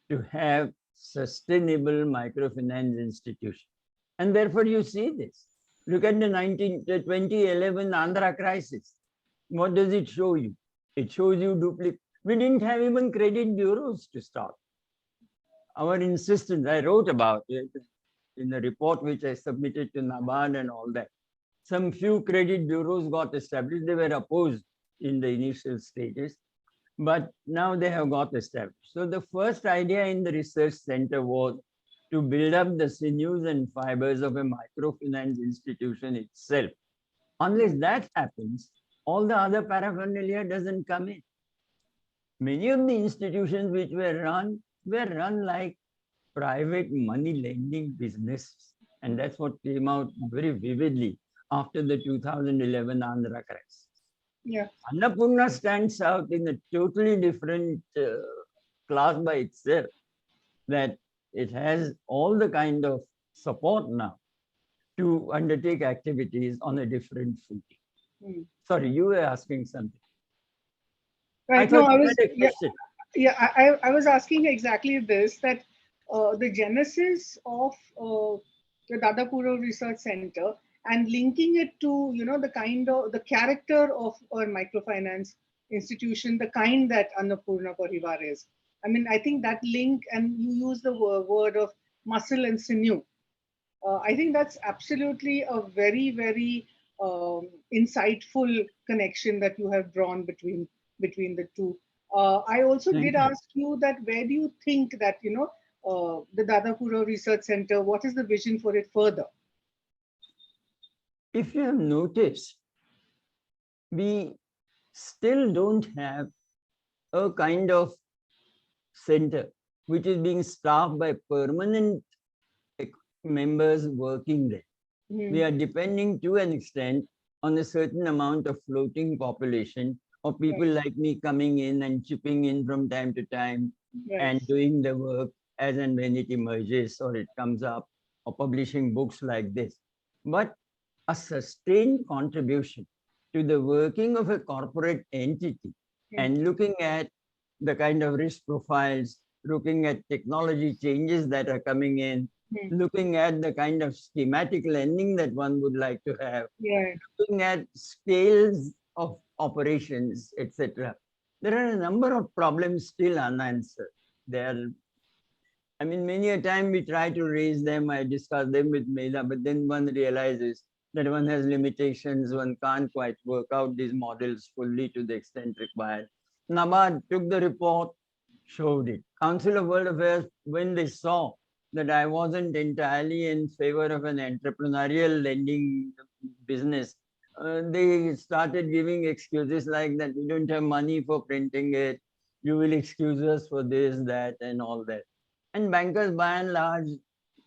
to have sustainable microfinance institution. And therefore you see this. Look at the 2011 Andhra crisis. What does it show you? It shows you duplicate. We didn't have even credit bureaus to start. Our insistence, I wrote about it in a report which I submitted to NABARD and all that. Some few credit bureaus got established. They were opposed in the initial stages, but now they have got established. So the first idea in the research center was to build up the sinews and fibers of a microfinance institution itself. Unless that happens, all the other paraphernalia doesn't come in. Many of the institutions which were run like private money lending businesses. And that's what came out very vividly after the 2011 Andhra crisis. Yeah. Annapurna stands out in a totally different class by itself. that it has all the kind of support now to undertake activities on a different footing. Hmm. Sorry, you were asking something. Right. I thought No, I you was, had a yeah, question. yeah, I was asking exactly this, that the genesis of the Dadapura Research Center and linking it to, the kind of, the character of a microfinance institution, the kind that Annapurna Pariwar is. I mean, I think that link, and you use the word of muscle and sinew. I think that's absolutely a very, very insightful connection that you have drawn between the two. I also Thank did you. ask you that where do you think that the Dadapura Research Center, what is the vision for it further? If you have noticed, we still don't have a kind of center which is being staffed by permanent members working there. We are depending to an extent on a certain amount of floating population of people like me coming in and chipping in from time to time and doing the work as and when it emerges or it comes up, or publishing books like this. But a sustained contribution to the working of a corporate entity and looking at the kind of risk profiles, looking at technology changes that are coming in, looking at the kind of schematic lending that one would like to have, looking at scales of operations, etc. There are a number of problems still unanswered. I mean, many a time we try to raise them, I discuss them with Medha, but then one realizes that one has limitations, one can't quite work out these models fully to the extent required. NABARD took the report, showed it. Council of World Affairs, when they saw that I wasn't entirely in favor of an entrepreneurial lending business, they started giving excuses like that we don't have money for printing it, you will excuse us for this, that, and all that. And bankers, by and large,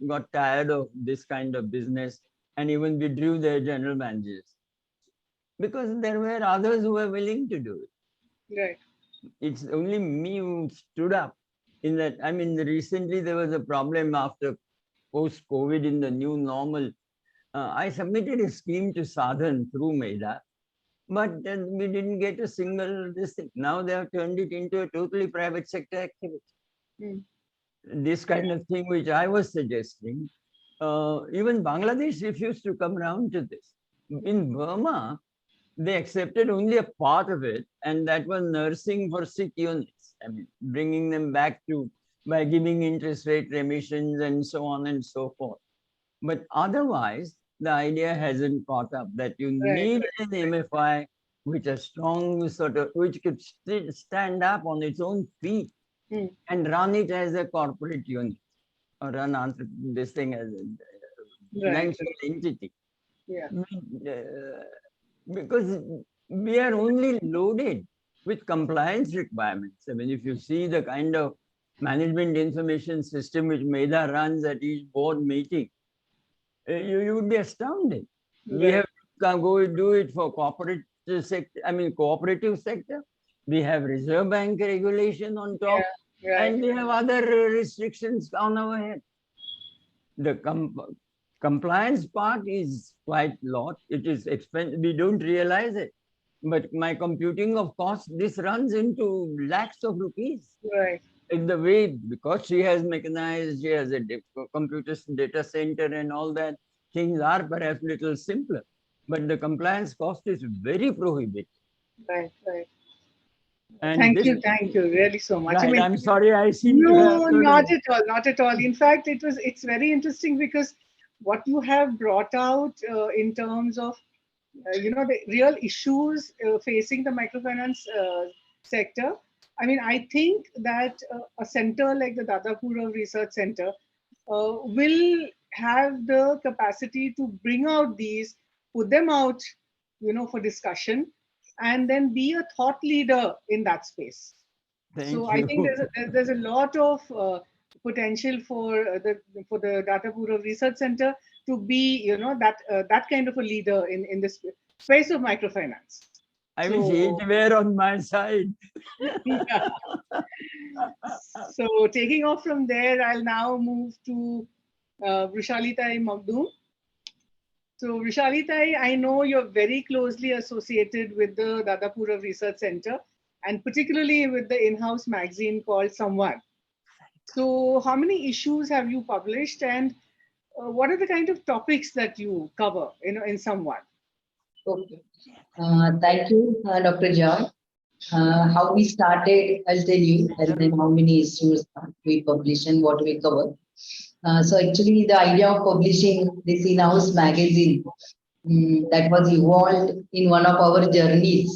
got tired of this kind of business and even withdrew their general managers because there were others who were willing to do it. Right. It's only me who stood up in that. I mean, recently there was a problem after post-COVID in the new normal. I submitted a scheme to Sadhan through Medha, but we didn't get a single this thing. Now they have turned it into a totally private sector activity. This kind of thing which I was suggesting, even Bangladesh refused to come around to this. In Burma, they accepted only a part of it, and that was nursing for sick units. I mean, bringing them back to by giving interest rate remissions and so on and so forth. But otherwise, the idea hasn't caught up that you need an MFI which is strong, sort of, which could stand up on its own feet and run it as a corporate unit or run this thing as a financial entity. Yeah. Because we are only loaded with compliance requirements. I mean, if you see the kind of management information system which Medha runs at each board meeting, you would be astounded. We have to go do it for corporate sector, I mean, cooperative sector. We have Reserve Bank regulation on top, and we have other restrictions on our head. The compliance part is quite a lot. It is expensive. We don't realize it. But my computing of costs, this runs into lakhs of rupees. Right. In the way, because she has mechanized, she has a computer data center and all that, things are perhaps little simpler. But the compliance cost is very prohibitive. Right, right. And Thank you really so much. Right, I mean, I'm sorry, I seem to no, have not at all, not at all. In fact, it's very interesting because what you have brought out in terms of the real issues facing the microfinance sector. I mean, I think that a center like the Dadapura Research Center will have the capacity to bring out these, put them out, for discussion, and then be a thought leader in that space. So I think there's a lot of potential for the Dadapura Research Center to be, that kind of a leader in this space of microfinance. I wish So- it were on my side. Yeah. So taking off from there, I'll now move to Vrushali Magdum. So Vrushali, I know you're very closely associated with the Dadapura Research Center and particularly with the in-house magazine called Samvad. So how many issues have you published and what are the kind of topics that you cover in Samvad? Okay. Thank you, Dr. Joy. How we started, I'll tell you, and then how many issues we publish and what we cover. So actually, the idea of publishing this in-house magazine that was evolved in one of our journeys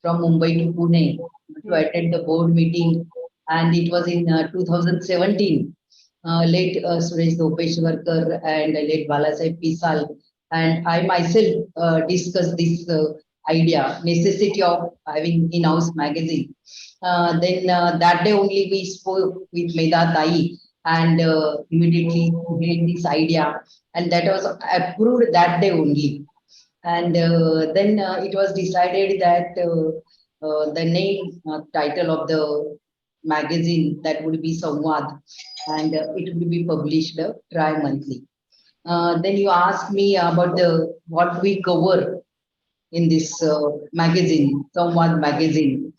from Mumbai to Pune to attend the board meeting, and it was in 2017. Late Suresh Dopeshwarkar and late Balasaheb Pisal and I myself discussed this idea, necessity of having in-house magazine. Then that day only we spoke with Medha Tai and immediately gave this idea, and that was approved that day only. And then it was decided that the name title of the magazine that would be Samvad, and it would be published tri-monthly. Then you asked me about the what we cover in this magazine, Samvad magazine.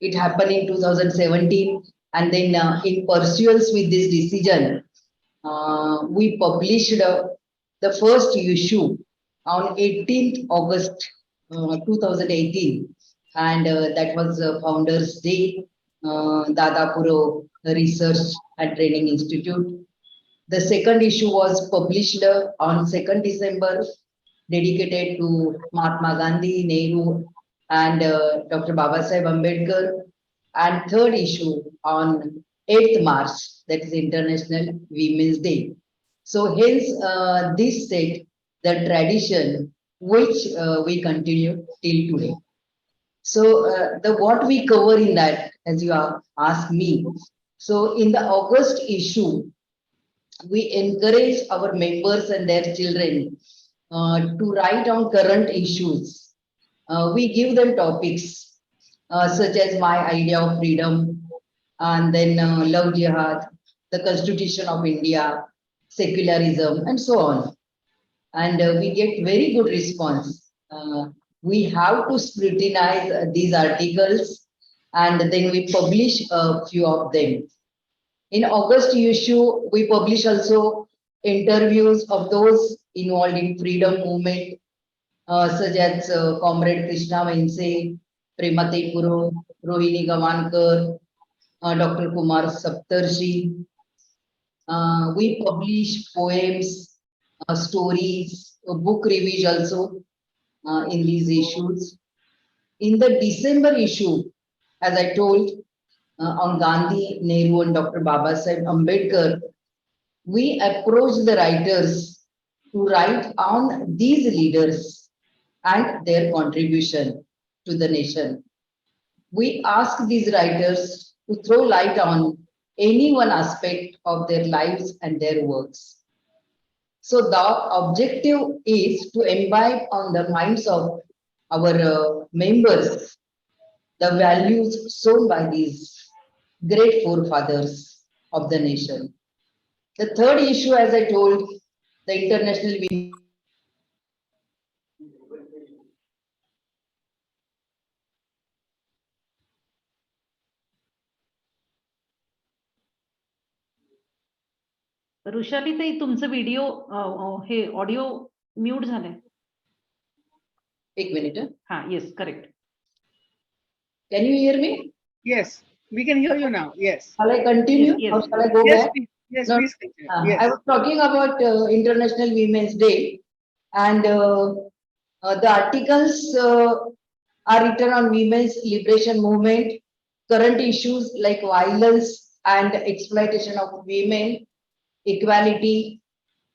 It happened in 2017, and then in pursuance with this decision, we published the first issue on 18th August 2018, and that was Founders Day, Dadapura Research and Training Institute. The second issue was published on 2nd December, dedicated to Mahatma Gandhi, Nehru, and Dr. Babasaheb Ambedkar. And third issue on 8th March, that is International Women's Day. So hence this set the tradition which we continue till today. So the what we cover in that, as you asked me. So in the August issue, we encourage our members and their children to write on current issues. We give them topics such as my idea of freedom, and then love jihad, the Constitution of India, secularism, and so on. And we get very good response. We have to scrutinize these articles, and then we publish a few of them. In August issue, we publish also interviews of those involved in freedom movement, such as Comrade Krishna Vense, Premate Puro, Rohini Gavankar, Dr. Kumar Saptarshi. We publish poems, stories, book reviews also in these issues. In the December issue, as I told, on Gandhi, Nehru, and Dr. Babasaheb Ambedkar, we approach the writers to write on these leaders and their contribution to the nation. We ask these writers to throw light on any one aspect of their lives and their works. So the objective is to imbibe on the minds of our members the values shown by these great forefathers of the nation. The third issue, as I told, the International Women. Vrishali ताई तुमचं video हे audio mute झालंय. एक minute. हा, yes, correct. Can you hear me? Yes, we can hear you now. Yes. Shall I continue or shall I go back? Yes, No, please continue. Yes. I was talking about International Women's Day, and the articles are written on women's liberation movement, current issues like violence and exploitation of women, equality.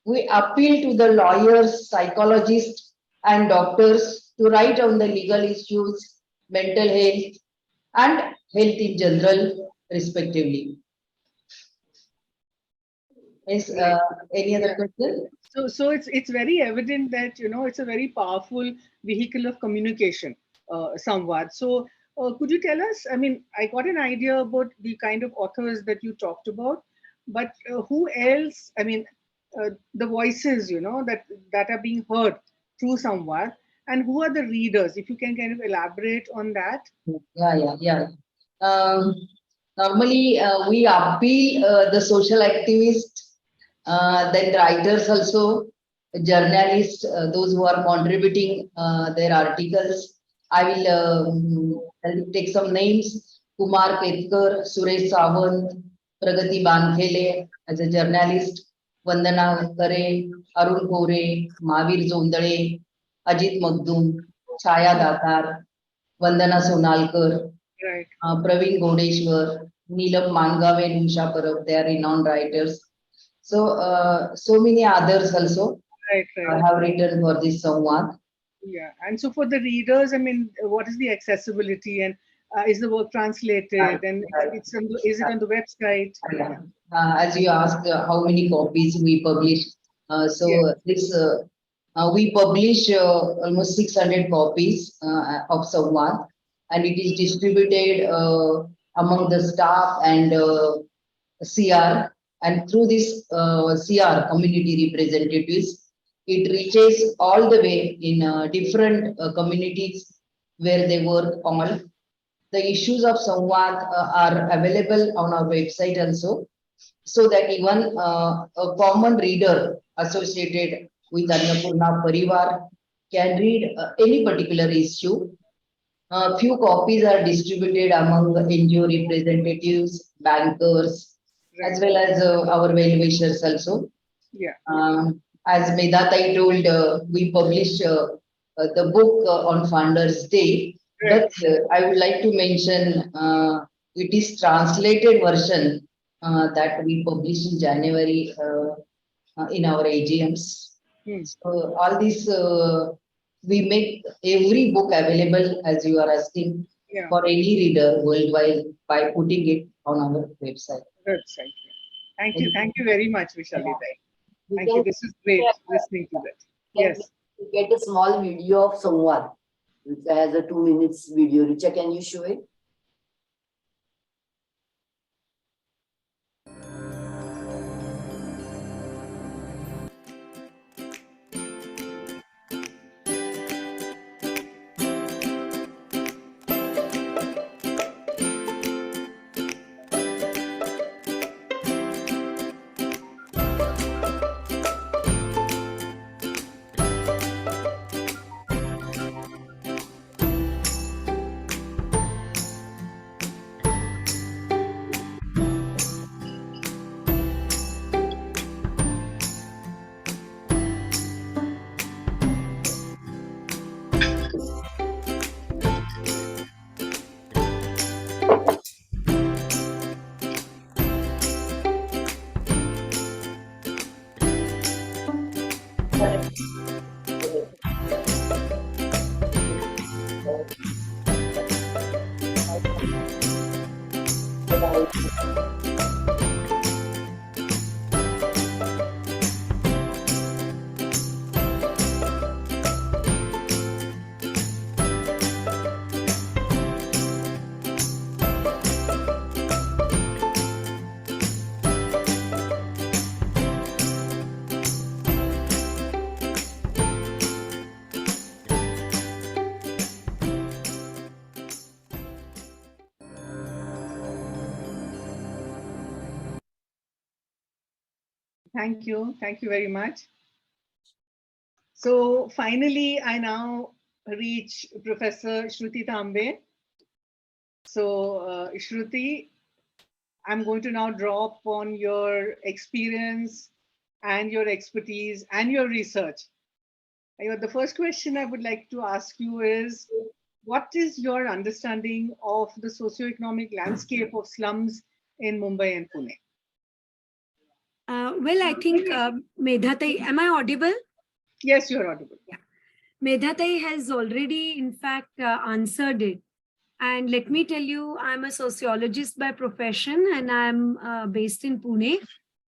We appeal to the lawyers, psychologists, and doctors to write on the legal issues, mental health, and health in general, respectively. Is any other question? So it's very evident that it's a very powerful vehicle of communication, Samvad. So could you tell us? I mean, I got an idea about the kind of authors that you talked about, but who else? I mean, the voices that are being heard through Samvad, and who are the readers? If you can kind of elaborate on that. Yeah. Normally, we appeal the social activists, then writers also, journalists, those who are contributing their articles. I will take some names: Kumar Ketkar, Suresh Sawant, Pragati Bankhele as a journalist, Vandana Kare, Arun Kore, Mahavir Zondale, Ajit Magdum, Chaya Datar, Vandana Sonalkar, Right. Praveen Godeshwar, Neelam Mangave and Usha Parab, they are renowned writers. So, so many others also Right. have written for this Samvad. Yeah, and so for the readers, I mean, what is the accessibility, and is the work translated, and is it on the website? As you asked, how many copies we publish? We publish almost 600 copies of Samvad, and it is distributed among the staff and CR, and through this CR community representatives, it reaches all the way in different communities where they work on. The issues of Samvad are available on our website also, so that even a common reader associated with Annapurna Pariwar can read any particular issue. Few copies are distributed among NGO representatives, bankers, as well as our well-wishers also. Yeah. As Medha told, we published the book on Founders Day, but I would like to mention it is translated version that we published in January in our AGMs. So all this we make every book available, as you are asking, for any reader worldwide by putting it on our website. Thank you very much, Vrushali. Thank you. This is great listening to that. Yes. Get a small video of Samvad, which has a 2 minutes video. Richa, can you show it? Thank you. Thank you very much. So finally, I now reach Professor Shruti Tambe. So Shruti, I'm going to now draw upon your experience and your expertise and your research. The first question I would like to ask you is, what is your understanding of the socioeconomic landscape of slums in Mumbai and Pune? Well, I think Medha, am I audible? Yes, you're audible. Yeah. Medha has already, in fact, answered it. And let me tell you, I'm a sociologist by profession and I'm based in Pune.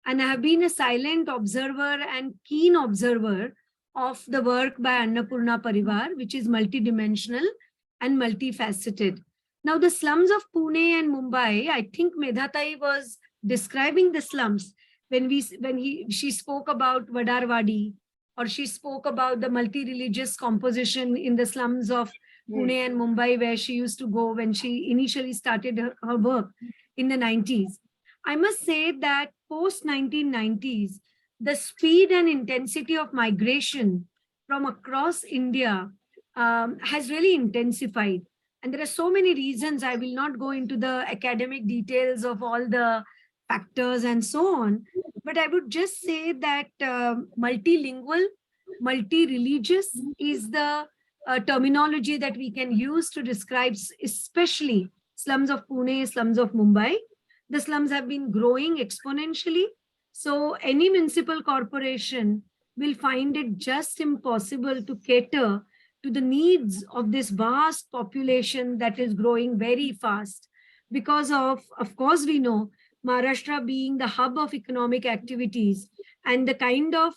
and I have been a silent observer and keen observer of the work by Annapurna Pariwar, which is multidimensional and multifaceted. Now, the slums of Pune and Mumbai, I think Medha was describing the slums when she spoke about Vadarwadi, or she spoke about the multi-religious composition in the slums of Pune and Mumbai, where she used to go when she initially started her work in the 90s. I must say that post 1990s, the speed and intensity of migration from across India has really intensified. And there are so many reasons. I will not go into the academic details of all the factors and so on. But I would just say that multilingual, multi-religious is the terminology that we can use to describe especially slums of Pune, slums of Mumbai. The slums have been growing exponentially. So any municipal corporation will find it just impossible to cater to the needs of this vast population that is growing very fast. Because of course, we know Maharashtra being the hub of economic activities and the kind of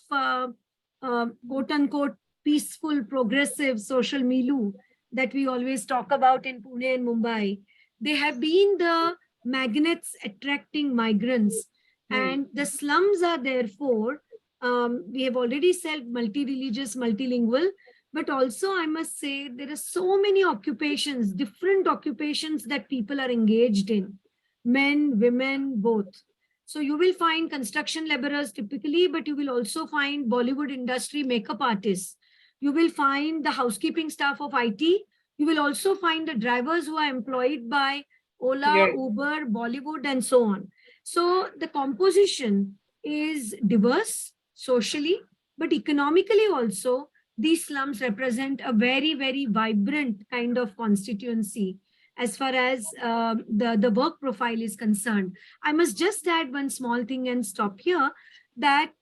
quote unquote peaceful, progressive social milieu that we always talk about in Pune and Mumbai, they have been the magnets attracting migrants. And the slums are therefore, we have already said multi-religious, multilingual, but also I must say there are so many occupations, different occupations that people are engaged in, men, women, both. So you will find construction laborers typically, but you will also find Bollywood industry makeup artists. You will find the housekeeping staff of IT. You will also find the drivers who are employed by Ola, Uber, Bollywood, and so on. So the composition is diverse socially, but economically also, these slums represent a very, very vibrant kind of constituency as far as the work profile is concerned. I must just add one small thing and stop here, that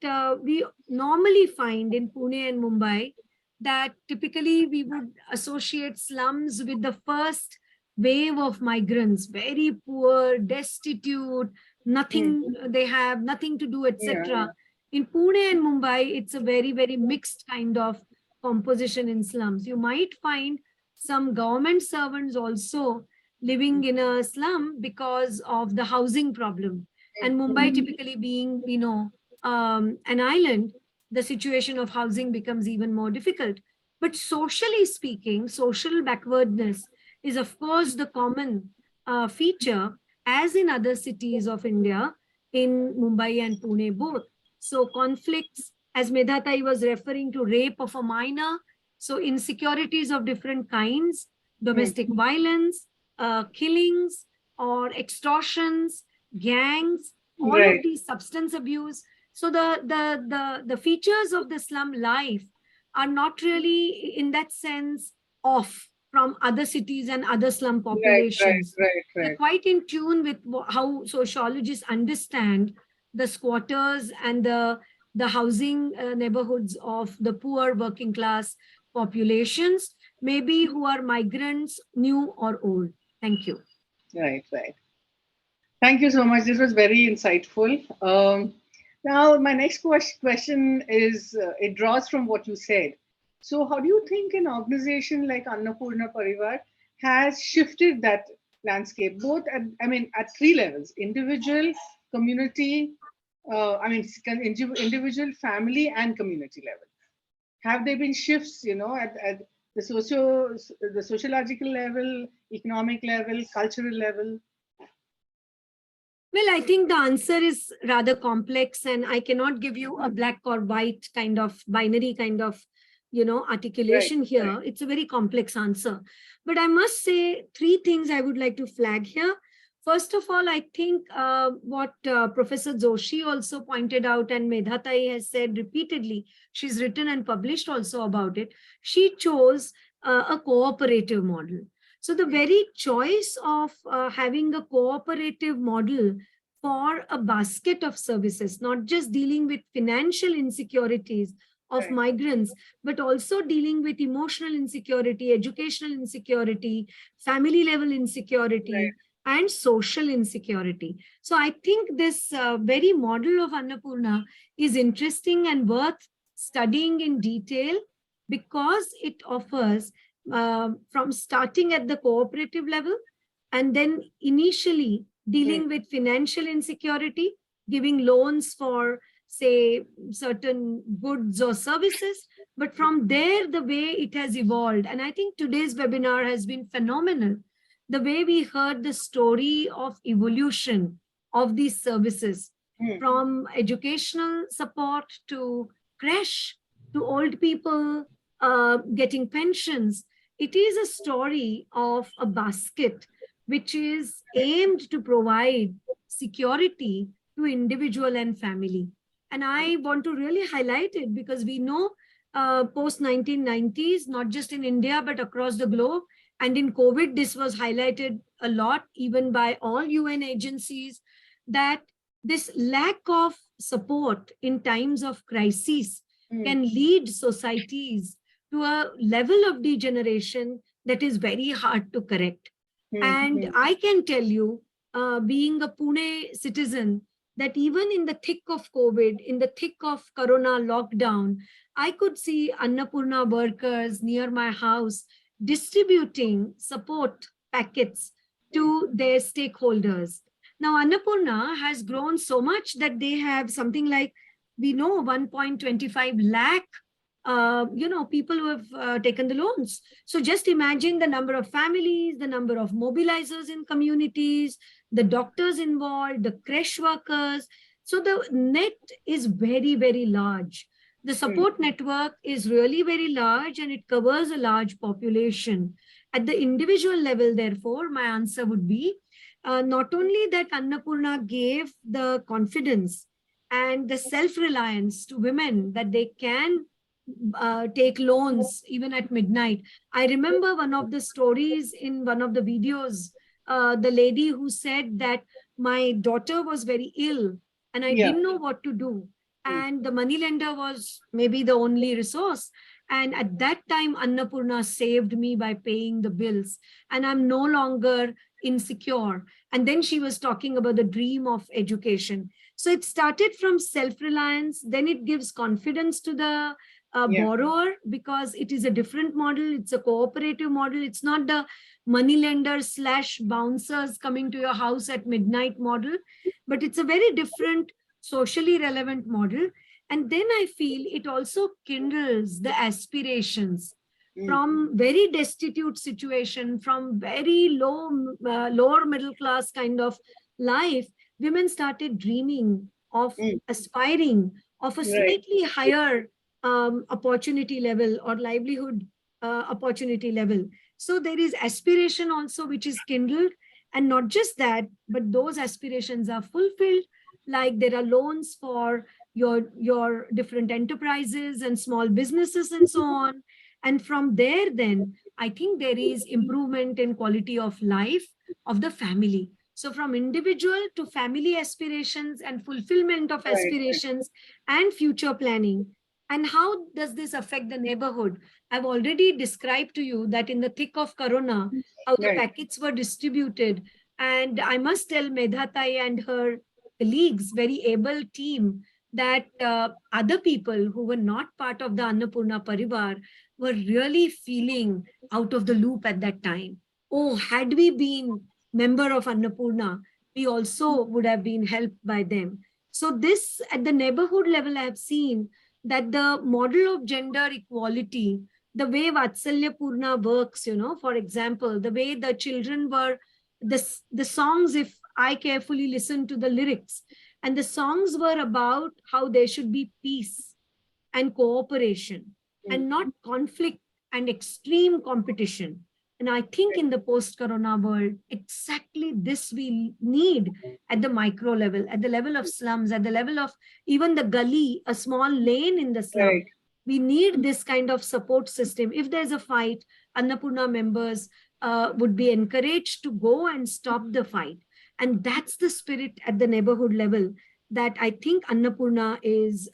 we normally find in Pune and Mumbai that typically we would associate slums with the first wave of migrants, very poor, destitute, nothing they have, nothing to do, etc. In Pune and Mumbai, it's a very, very mixed kind of composition in slums. You might find some government servants also living in a slum because of the housing problem. And Mumbai typically being, an island, the situation of housing becomes even more difficult. But socially speaking, social backwardness is of course the common feature, as in other cities of India, in Mumbai and Pune both. So conflicts, as Medha was referring to, rape of a minor, so insecurities of different kinds, domestic violence, killings or extortions, gangs, all of these, substance abuse. So the features of the slum life are not really in that sense off from other cities and other slum populations. They're quite in tune with how sociologists understand the squatters and the housing neighborhoods of the poor working class populations, maybe who are migrants, new or old. Thank you. Right. Thank you so much. This was very insightful. Now, my next question is, it draws from what you said. So how do you think an organization like Annapurna Pariwar has shifted that landscape, both at three levels: individual, community, individual, family, and community level? Have there been shifts, at the sociological level, economic level, cultural level? Well, I think the answer is rather complex, and I cannot give you a black or white kind of binary kind of articulation here. It's a very complex answer. But I must say three things I would like to flag here. First of all, I think what Professor Joshi also pointed out, and Medha has said repeatedly, she's written and published also about it, she chose a cooperative model. So the very choice of having a cooperative model for a basket of services, not just dealing with financial insecurities of migrants, but also dealing with emotional insecurity, educational insecurity, family level insecurity, and social insecurity. So I think this very model of Annapurna is interesting and worth studying in detail, because it offers from starting at the cooperative level and then initially dealing with financial insecurity, giving loans for, say, certain goods or services. But from there, the way it has evolved, and I think today's webinar has been phenomenal, the way we heard the story of evolution of these services, from educational support to crash to old people getting pensions. It is a story of a basket which is aimed to provide security to individual and family. And I want to really highlight it because we know post 1990s, not just in India, but across the globe, and in COVID, this was highlighted a lot, even by all UN agencies, that this lack of support in times of crisis can lead societies to a level of degeneration that is very hard to correct. And I can tell you, being a Pune citizen, that even in the thick of COVID, in the thick of Corona lockdown, I could see Annapurna workers near my house distributing support packets to their stakeholders. Now, Annapurna has grown so much that they have something like, we know, 1.25 lakh people who have taken the loans. So just imagine the number of families, the number of mobilizers in communities, the doctors involved, the creche workers. So the net is very, very large. The support network is really very large and it covers a large population. At the individual level, therefore, my answer would be not only that Annapurna gave the confidence and the self-reliance to women that they can take loans even at midnight. I remember one of the stories in one of the videos, the lady who said that my daughter was very ill and I didn't know what to do. And the moneylender was maybe the only resource. And at that time, Annapurna saved me by paying the bills. And I'm no longer insecure. And then she was talking about the dream of education. So it started from self-reliance. Then it gives confidence to the borrower, because it is a different model. It's a cooperative model. It's not the moneylender / bouncers coming to your house at midnight model, but it's a very different socially relevant model. And then I feel it also kindles the aspirations from very destitute situation, from very lower middle class kind of life. Women started dreaming of aspiring of a slightly higher opportunity level or livelihood opportunity level. So there is aspiration also which is kindled, and not just that, but those aspirations are fulfilled. Like there are loans for your different enterprises and small businesses and so on. And from there, then I think there is improvement in quality of life of the family. So from individual to family aspirations and fulfillment of aspirations and future planning. And how does this affect the neighborhood? I've already described to you that in the thick of Corona, how the packets were distributed. And I must tell Medha Tai and her colleagues, very able team, that other people who were not part of the Annapurna Pariwar were really feeling out of the loop at that time. Oh, had we been member of Annapurna, we also would have been helped by them. So this, at the neighborhood level, I have seen that the model of gender equality, the way Vatsalya Purna works, for example, the way the children were, the songs, if I carefully listened to the lyrics, and the songs were about how there should be peace and cooperation and not conflict and extreme competition. And I think in the post-corona world, exactly this we need at the micro level, at the level of slums, at the level of even the gully, a small lane in the slum. We need this kind of support system. If there's a fight, Annapurna members would be encouraged to go and stop the fight. And that's the spirit at the neighborhood level that I think Annapurna is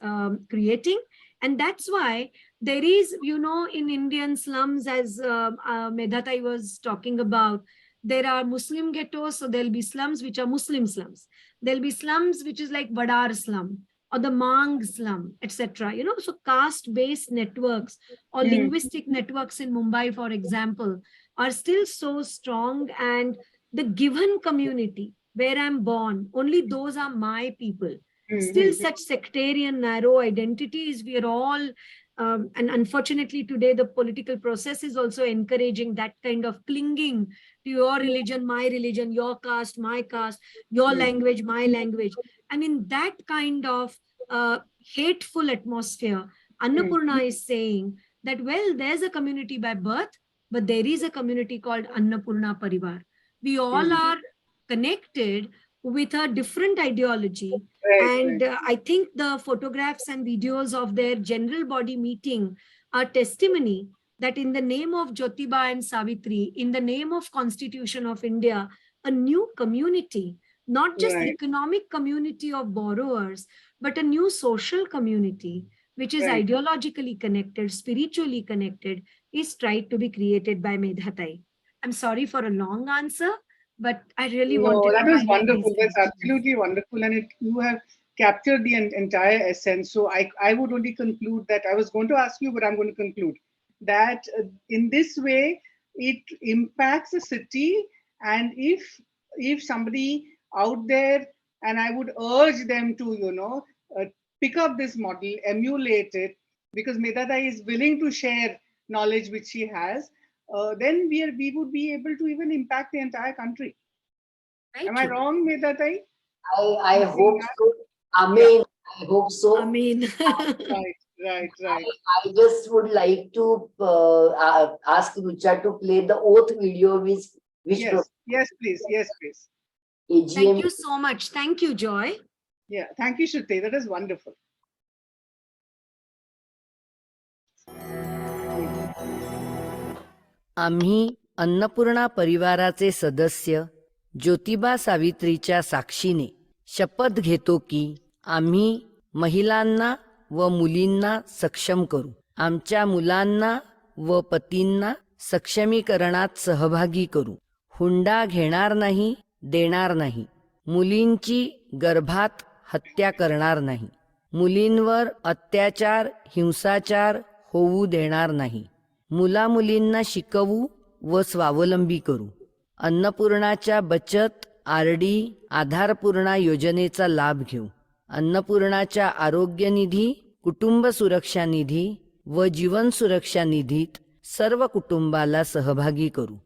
creating. And that's why there is, in Indian slums, as Medha Tai was talking about, There are Muslim ghettos, so there'll be slums which are Muslim slums. There'll be slums which is like Badar slum or the Mang slum, etc. So caste-based networks or linguistic networks in Mumbai, for example, are still so strong, and the given community where I'm born, only those are my people. Still such sectarian, narrow identities, we are all, and unfortunately today the political process is also encouraging that kind of clinging to your religion, my religion, your caste, my caste, your language, my language. And in that kind of hateful atmosphere, Annapurna is saying that, well, there's a community by birth, but there is a community called Annapurna Pariwar. We all are connected with a different ideology. And I think the photographs and videos of their general body meeting are testimony that in the name of Jyotiba and Savitri, in the name of Constitution of India, a new community, not just economic community of borrowers, but a new social community, which is ideologically connected, spiritually connected, is tried to be created by Medha Tai. I'm sorry for a long answer, but I really wanted that to was highlight wonderful. these That's absolutely wonderful. And you have captured the entire essence. So I would only conclude that I was going to ask you, but I'm going to conclude that in this way, it impacts the city. And if somebody out there, and I would urge them to, pick up this model, emulate it, because Medha Tai is willing to share knowledge which she has, then we would be able to even impact the entire country. Am I wrong, Medha Tai? I hope so. Amen. I hope so. Amen. Right. I just would like to ask Rucha to play the oath video which Yes, please. AGM. Thank you so much. Thank you, Joy. Yeah, thank you, Shruti. That is wonderful. आम्ही अन्नपूर्णा परिवाराचे सदस्य ज्योतिबा सावित्रीच्या साक्षीने शपथ घेतो की आम्ही महिलांना व मुलींना सक्षम करू, आमच्या मुलांना व पतींना सक्षमीकरणात सहभागी करू, हुंडा घेणार नाही, देणार नाही, मुलींची गर्भात हत्या करणार नाही, मुलींवर अत्याचार हिंसाचार होऊ देणार नाही, मुलामुलींना शिकवू व स्वावलंबी करू, अन्नपूर्णाच्या बचत आरडी आधारपूर्णा योजनेचा लाभ घेऊ, अन्नपूर्णाच्या आरोग्य निधी, कुटुंब सुरक्षा निधी व जीवन सुरक्षा निधीत सर्व कुटुंबाला सहभागी करू,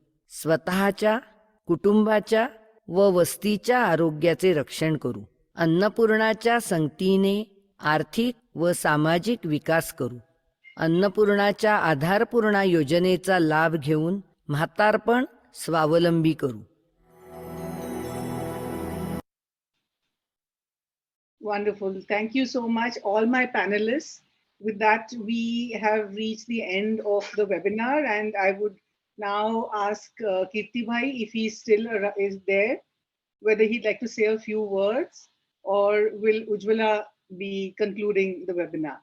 स्वतःच्या कुटुंबाच्या व वस्तीच्या आरोग्याचे रक्षण करू, अन्नपूर्णाच्या संगतीने आर्थिक व सामाजिक विकास करू, अन्नपूर्णाच्या आधारपूर्णा योजनेचा लाभ घेऊन म्हातारपण स्वावलंबी करू. Wonderful. Thank you so much, all my panelists. With that, we have reached the end of the webinar, and I would now ask Kirti Bhai if he still is there, whether he'd like to say a few words, or will Ujwala be concluding the webinar?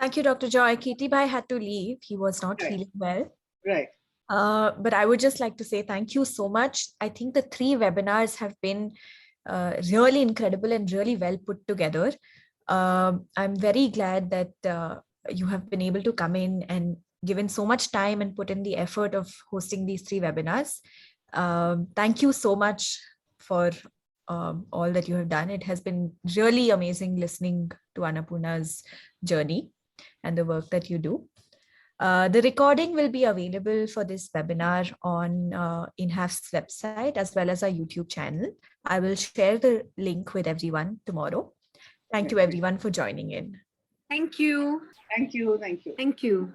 Thank you, Dr. Joy. Kirti Bhai had to leave. He was not feeling well. Right. But I would just like to say thank you so much. I think the 3 webinars have been really incredible and really well put together. I'm very glad that you have been able to come in and given so much time and put in the effort of hosting these 3 webinars. Thank you so much for all that you have done. It has been really amazing listening to Annapurna's journey and the work that you do. The recording will be available for this webinar on INHAF's website as well as our YouTube channel. I will share the link with everyone tomorrow. Thank you everyone for joining in. Thank you. Thank you. Thank you. Thank you.